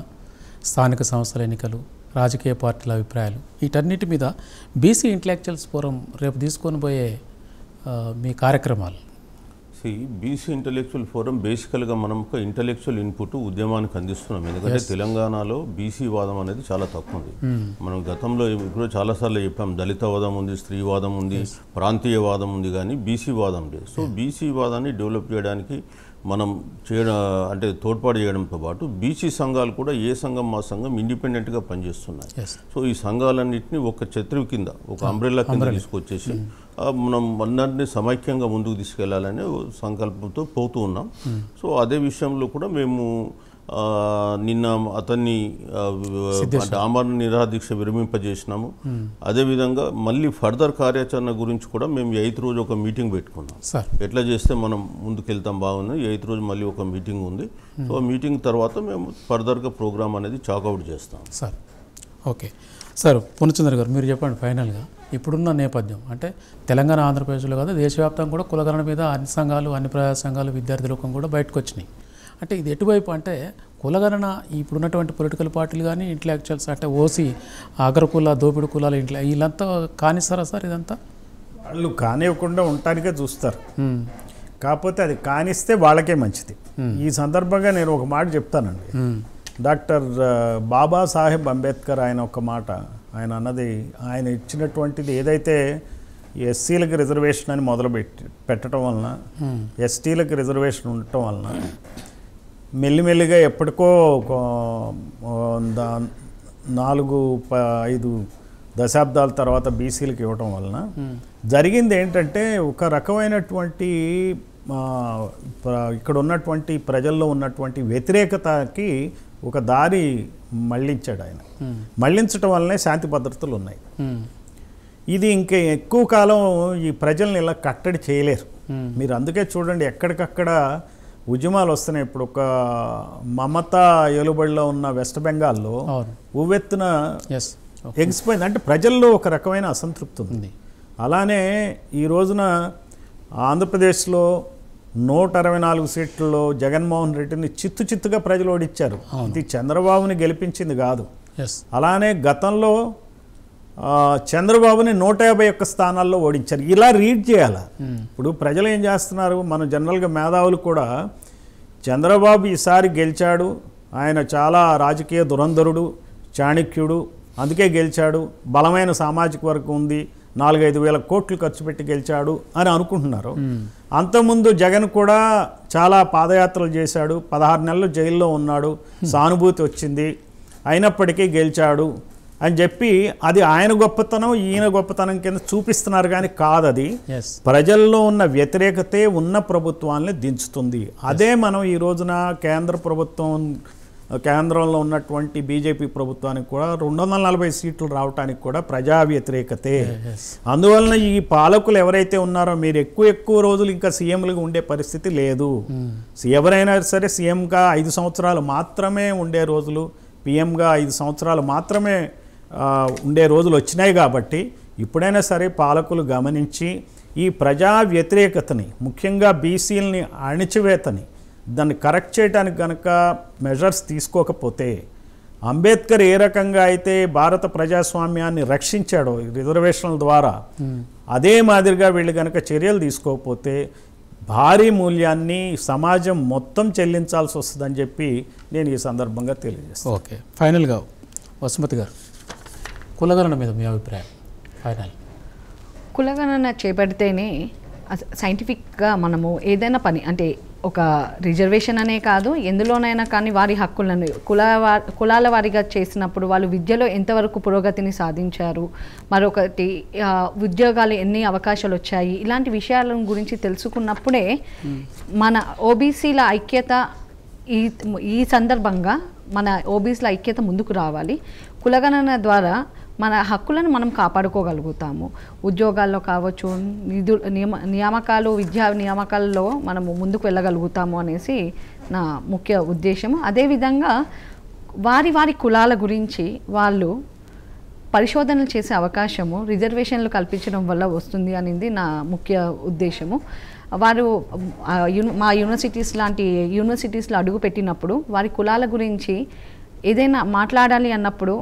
స్థానిక సంస్థల ఎన్నికలు, రాజకీయ పార్టీల అభిప్రాయాలు, వీటన్నిటి మీద బీసీ ఇంటలెక్చువల్స్ ఫోరం రేపు తీసుకొని పోయే మీ కార్యక్రమాలు. బీసీ ఇంటలెక్చువల్ ఫోరం బేసికల్గా మనం ఒక ఇంటలెక్చువల్ ఇన్పుట్ ఉద్యమానికి అందిస్తున్నాం. ఎందుకంటే తెలంగాణలో బీసీ వాదం అనేది చాలా తక్కువ ఉంది. మనం గతంలో ఇప్పుడు చాలాసార్లు చెప్పాం, దళిత వాదం ఉంది, స్త్రీవాదం ఉంది, ప్రాంతీయ వాదం ఉంది, కానీ బీసీ వాదం లేదు. సో బీసీ వాదాన్ని డెవలప్ చేయడానికి మనం అంటే తోడ్పాటు చేయడంతో పాటు బీసీ సంఘాలు కూడా ఏ సంఘం మా సంఘం ఇండిపెండెంట్గా పనిచేస్తున్నాయి. సో ఈ సంఘాలన్నింటినీ ఒక ఛత్రి కింద, ఒక అంబ్రెల్లా కింద తీసుకొచ్చేసి మనం అందరినీ సమైక్యంగా ముందుకు తీసుకెళ్లాలనే సంకల్పంతో పోతూ ఉన్నాం. సో అదే విషయంలో కూడా మేము నిన్న అతన్ని అంటే ఆమరణ నిరాదీక్ష విరమింపజేసినాము. అదేవిధంగా మళ్ళీ ఫర్దర్ కార్యాచరణ గురించి కూడా మేము 8th రోజు ఒక మీటింగ్ పెట్టుకున్నాం. ఎట్లా చేస్తే మనం ముందుకెళ్తాం బాగుంది. 8th రోజు మళ్ళీ ఒక మీటింగ్ ఉంది. సో ఆ మీటింగ్ తర్వాత మేము ఫర్దర్గా ప్రోగ్రామ్ అనేది చాకౌట్ చేస్తాం. Sir okay sir. పూర్ణచంద్ర గారు, మీరు చెప్పండి ఫైనల్గా ఇప్పుడున్న నేపథ్యం, అంటే తెలంగాణ ఆంధ్రప్రదేశ్లో కాదు దేశవ్యాప్తంగా కూడా కులగణన మీద అన్ని సంఘాలు, అన్ని ప్రజా సంఘాలు, విద్యార్థి లోకం కూడా బయటకు వచ్చినాయి. అంటే ఇది ఎటువైపు అంటే కులగణన ఇప్పుడున్నటువంటి పొలిటికల్ పార్టీలు కానీ ఇంటలెక్చువల్స్ అంటే ఓసీ అగ్రకుల దోపిడి కులాల వీళ్ళంతా కానిస్తారా సార్? ఇదంతా వాళ్ళు కానివ్వకుండా ఉండటానికే చూస్తారు. కాకపోతే అది కానిస్తే వాళ్ళకే మంచిది. ఈ సందర్భంగా నేను ఒక మాట చెప్తానండి. డాక్టర్ బాబాసాహెబ్ అంబేద్కర్ ఆయన ఒక మాట ఆయన అన్నది, ఆయన ఇచ్చినటువంటిది ఏదైతే ఎస్సీలకు రిజర్వేషన్ అని పెట్టడం వలన, ఎస్టీలకు రిజర్వేషన్ ఉండటం వలన మెల్లిమెల్లిగా ఎప్పటికో 4-5 దశాబ్దాల తర్వాత బీసీలకు ఇవ్వటం వలన జరిగింది ఏంటంటే ఒక రకమైనటువంటి ఇక్కడ ఉన్నటువంటి ప్రజల్లో ఉన్నటువంటి వ్యతిరేకతకి ఒక దారి మళ్ళించాడు ఆయన. మళ్ళించడం వల్లనే శాంతి భద్రతలు ఉన్నాయి. ఇది ఇంకా ఎక్కువ కాలం ఈ ప్రజల్ని ఇలా కట్టడి చేయలేరు. మీరు అందుకే చూడండి ఎక్కడికక్కడ ఉద్యమాలు వస్తున్నాయి. ఇప్పుడు ఒక మమతా ఏలుబడిలో ఉన్న వెస్ట్ బెంగాల్లో ఉవ్వెత్తున ఎగిసిపోయింది. అంటే ప్రజల్లో ఒక రకమైన అసంతృప్తి ఉంది. అలానే ఈ రోజున ఆంధ్రప్రదేశ్లో 164 సీట్లలో జగన్మోహన్ రెడ్డిని చిత్తుగా ప్రజలు ఓడించారు. ఇది చంద్రబాబుని గెలిపించింది కాదు. అలానే గతంలో చంద్రబాబుని 151 స్థానాల్లో ఓడించారు. ఇలా రీడ్ చేయాలి. ఇప్పుడు ప్రజలు ఏం చేస్తున్నారు, మన జనరల్గా మేధావులు కూడా చంద్రబాబు ఈసారి గెలిచాడు, ఆయన చాలా రాజకీయ దురంధరుడు, చాణక్యుడు, అందుకే గెలిచాడు, బలమైన సామాజిక వర్గం ఉంది, 4-5 వేల కోట్లు ఖర్చు పెట్టి గెలిచాడు అని అనుకుంటున్నారు. అంతకుముందు జగన్ కూడా చాలా పాదయాత్రలు చేశాడు, 16 నెలలు జైల్లో ఉన్నాడు, సానుభూతి వచ్చింది, అయినప్పటికీ గెలిచాడు అని చెప్పి అది ఆయన గొప్పతనం ఈయన గొప్పతనం కింద చూపిస్తున్నారు. కానీ కాదు, అది ప్రజల్లో ఉన్న వ్యతిరేకతే ఉన్న ప్రభుత్వాన్ని దించుతుంది. అదే మనం ఈ రోజున కేంద్రంలో ఉన్నటువంటి బీజేపీ ప్రభుత్వానికి కూడా 240 సీట్లు రావడానికి కూడా ప్రజా వ్యతిరేకతే. అందువలన ఈ పాలకులు ఎవరైతే ఉన్నారో మీరు ఎక్కువ రోజులు ఇంకా సీఎంలుగా ఉండే పరిస్థితి లేదు. ఎవరైనా సరే సీఎంగా 5 సంవత్సరాలు మాత్రమే ఉండే రోజులు, పీఎంగా 5 సంవత్సరాలు మాత్రమే ఉండే రోజులు వచ్చినాయి. కాబట్టి ఇప్పుడైనా సరే పాలకులు గమనించి ఈ ప్రజా వ్యతిరేకతని, ముఖ్యంగా బీసీలని అణిచివేతని దాన్ని కరెక్ట్ చేయడానికి కనుక మెజర్స్ తీసుకోకపోతే, అంబేద్కర్ ఏ రకంగా అయితే భారత ప్రజాస్వామ్యాన్ని రక్షించాడో రిజర్వేషన్ల ద్వారా, అదే మాదిరిగా వీళ్ళు కనుక చర్యలు తీసుకోకపోతే భారీ మూల్యాన్ని సమాజం మొత్తం చెల్లించాల్సి వస్తుందని చెప్పి నేను ఈ సందర్భంగా తెలియజేస్తాను. ఓకే, ఫైనల్గా వసుమతి గారు, కులగణన మీద మీ అభిప్రాయం ఫైనల్. కులగణన చేపడితేనే సైంటిఫిక్గా మనము ఏదైనా పని, అంటే ఒక రిజర్వేషన్ అనే కాదు, ఎందులోనైనా కానీ వారి హక్కులను కులాల వారిగా చేసినప్పుడు వాళ్ళు విద్యలో ఎంతవరకు పురోగతిని సాధించారు, మరొకటి ఉద్యోగాలు ఎన్ని అవకాశాలు వచ్చాయి, ఇలాంటి విషయాల గురించి తెలుసుకున్నప్పుడే మన ఓబీసీల ఐక్యత ఈ సందర్భంగా మన ఓబీసీల ఐక్యత ముందుకు రావాలి. కులగణన ద్వారా మన హక్కులను మనం కాపాడుకోగలుగుతాము. ఉద్యోగాల్లో కావచ్చు, నియామకాలు, విద్యా నియామకాల్లో మనము ముందుకు వెళ్ళగలుగుతాము అనేసి నా ముఖ్య ఉద్దేశము. అదేవిధంగా వారి కులాల గురించి వాళ్ళు పరిశోధనలు చేసే అవకాశము రిజర్వేషన్లు కల్పించడం వల్ల వస్తుంది అనేది నా ముఖ్య ఉద్దేశము. వారు మా యూనివర్సిటీస్లో అడుగు పెట్టినప్పుడు వారి కులాల గురించి ఏదైనా మాట్లాడాలి అన్నప్పుడు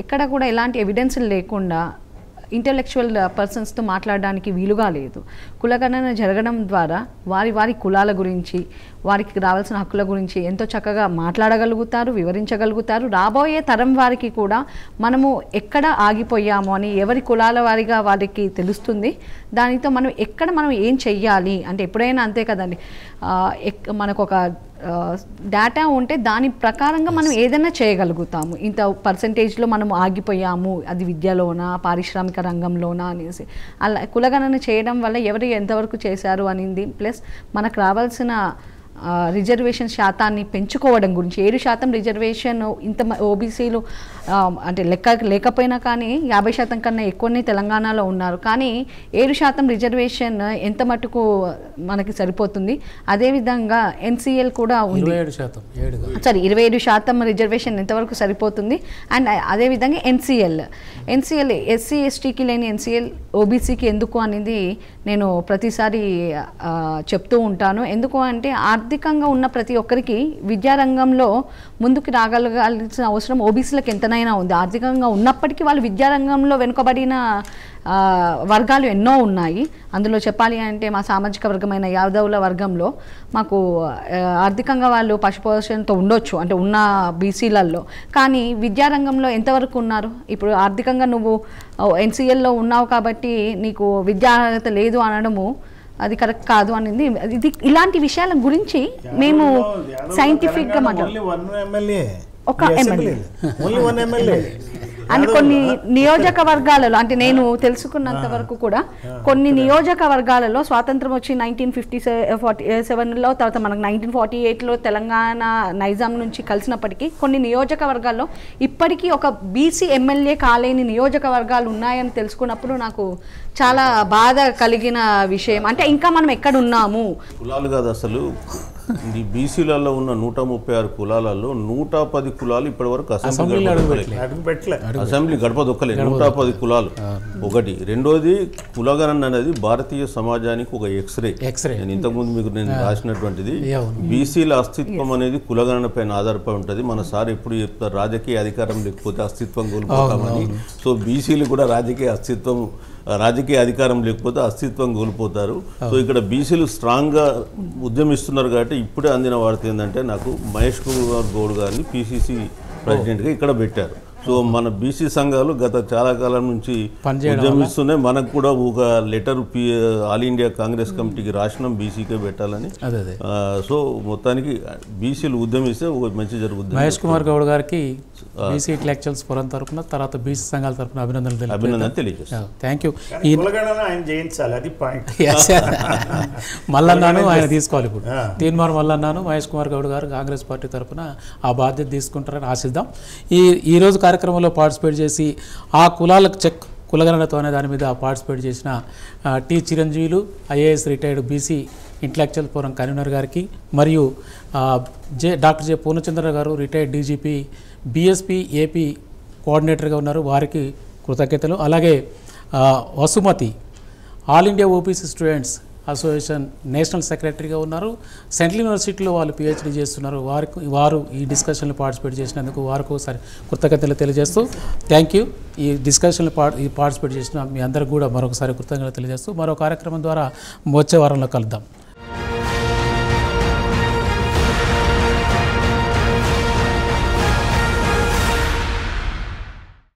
ఎక్కడ కూడా ఎలాంటి ఎవిడెన్స్ లేకుండా ఇంటెలెక్చువల్ పర్సన్స్తో మాట్లాడడానికి వీలుగా లేదు. కులగణన జరగడం ద్వారా వారి కులాల గురించి, వారికి రావాల్సిన హక్కుల గురించి ఎంతో చక్కగా మాట్లాడగలుగుతారు, వివరించగలుగుతారు. రాబోయే తరం వారికి కూడా మనము ఎక్కడ ఆగిపోయాము అని ఎవరి కులాల వారిగా వారికి తెలుస్తుంది. దానితో మనం ఏం చెయ్యాలి అంటే ఎప్పుడైనా అంతే కదండి, మనకు ఒక డేటా ఉంటే దాని ప్రకారంగా మనం ఏదైనా చేయగలుగుతాము. ఇంత పర్సంటేజ్లో మనం ఆగిపోయాము, అది విద్యలోనా, పారిశ్రామిక రంగంలోనా అనేసి. అలా కులగణన చేయడం వల్ల ఎవరు ఎంతవరకు చేశారు అనేది, ప్లస్ మనకు రావాల్సిన రిజర్వేషన్ శాతాన్ని పెంచుకోవడం గురించి. 7% రిజర్వేషన్ ఇంత ఓబీసీలు అంటే లేకపోయినా కానీ 50% కన్నా ఎక్కువనే తెలంగాణలో ఉన్నారు. కానీ 7% రిజర్వేషన్ ఎంత మటుకు మనకి సరిపోతుంది. అదేవిధంగా ఎన్సీఎల్ కూడా ఉంది. 27% రిజర్వేషన్ ఎంతవరకు సరిపోతుంది. అండ్ అదేవిధంగా ఎన్సీఎల్ ఎస్సీ ఎస్టీకి లేని ఎన్సీఎల్ ఓబీసీకి ఎందుకు అనేది నేను ప్రతిసారి చెప్తూ ఉంటాను. ఎందుకు అంటే ఆర్థికంగా ఉన్న ప్రతి ఒక్కరికి విద్యారంగంలో ముందుకు రాగలగాల్సిన అవసరం ఓబీసీలకు ఎంతనైనా ఉంది. ఆర్థికంగా ఉన్నప్పటికీ వాళ్ళు విద్యారంగంలో వెనుకబడిన వర్గాలు ఎన్నో ఉన్నాయి. అందులో చెప్పాలి అంటే మా సామాజిక వర్గమైన యాదవుల వర్గంలో మాకు ఆర్థికంగా వాళ్ళు పశుపోషణతో ఉండొచ్చు, అంటే ఉన్న బీసీలలో. కానీ విద్యారంగంలో ఎంతవరకు ఉన్నారు? ఇప్పుడు ఆర్థికంగా నువ్వు ఎన్సీఎల్లో ఉన్నావు కాబట్టి నీకు విద్యా అర్హత లేదు అనడము అది కరెక్ట్ కాదు అనేది. ఇది ఇలాంటి విషయాల గురించి మేము సైంటిఫిక్గా ఒక ఎమ్మెల్యే అండ్ కొన్ని నియోజకవర్గాలలో, అంటే నేను తెలుసుకున్నంత వరకు కూడా కొన్ని నియోజకవర్గాలలో స్వాతంత్రం వచ్చి 1947లో, తర్వాత మనకు 1948లో తెలంగాణ నైజాం నుంచి కలిసినప్పటికీ కొన్ని నియోజకవర్గాల్లో ఇప్పటికీ ఒక బీసీ ఎమ్మెల్యే కాలేని నియోజకవర్గాలు ఉన్నాయని తెలుసుకున్నప్పుడు నాకు చాలా బాధ కలిగిన విషయం. అంటే ఇంకా మనం ఎక్కడ ఉన్నాము? కులాలు కాదు అసలు, ఈ బీసీలలో ఉన్న 136 కులాలలో 110 కులాలు ఇప్పటి వరకు అసెంబ్లీ గడప దొక్కలేదు. 110 కులాలు ఒకటి. రెండోది, కులగణన అనేది భారతీయ సమాజానికి ఒక ఎక్స్రే. నేను ఇంతకుముందు మీకు రాసినటువంటిది, బీసీల అస్తిత్వం అనేది కులగణన పైన ఆధారపడి ఉంటుంది. మన సార్ ఎప్పుడు చెప్తారు, రాజకీయ అధికారం లేకపోతే అస్తిత్వం కోల్పోతామని. సో బీసీలు కూడా రాజకీయ అధికారం లేకపోతే అస్తిత్వం కోల్పోతారు. సో ఇక్కడ బీసీలు స్ట్రాంగ్గా ఉద్యమిస్తున్నారు కాబట్టి ఇప్పుడే అందిన వార్త ఏంటంటే, నాకు మహేష్ కుమార్ గౌడ్ గారిని పిసిసి ప్రెసిడెంట్గా ఇక్కడ పెట్టారు. సో మన బీసీ సంఘాలు గత చాలా కాలం నుంచి ఉద్యమిస్తున్నాయి. మనకు కూడా ఒక లెటర్ ఆల్ ఇండియా కాంగ్రెస్ కమిటీకి రాసినాం బీసీకే పెట్టాలని. సో మొత్తానికి బీసీలు ఉద్యమిస్తే ఒక మంచి జరుగుతుంది. మహేష్ కుమార్ గౌడ్ గారికి బీసీ ఇంటలెక్చువల్స్ ఫోరం తరఫున, తర్వాత బీసీ సంఘాల తరఫున అభినందనలు తెలియజేస్తాను. Thank you. మల్లన్నాను ఆయన తీసుకోవాలి. ఇప్పుడు తీన్మార్ మల్లన్నాను మహేష్ కుమార్ గౌడ్ గారు కాంగ్రెస్ పార్టీ తరఫున ఆ బాధ్యత తీసుకుంటారని ఆశిద్దాం. ఈరోజు కార్యక్రమంలో పార్టిసిపేట్ చేసి ఆ కులాలకు చెక్ కులగణనతో అనే దాని మీద పార్టిసిపేట్ చేసిన T Chiranjeevulu, IAS retired BC intellectual forum convener గారికి, మరియు doctor J Purnachandra garu retired DGP BSP AP కోఆర్డినేటర్గా ఉన్నారు, వారికి కృతజ్ఞతలు. అలాగే Vasumathi all India OBC students association national సెక్రటరీగా ఉన్నారు, సెంట్రల్ యూనివర్సిటీలో వాళ్ళు పిహెచ్డీ చేస్తున్నారు. వారు ఈ డిస్కషన్లో పార్టిసిపేట్ చేసినందుకు వారికి ఒకసారి కృతజ్ఞతలు తెలియజేస్తూ థ్యాంక్ యూ. ఈ డిస్కషన్లో పార్టిసిపేట్ చేసిన మీ అందరికి కూడా మరొకసారి కృతజ్ఞతలు తెలియజేస్తూ మరో కార్యక్రమం ద్వారా వచ్చే వారంలో కలుద్దాం.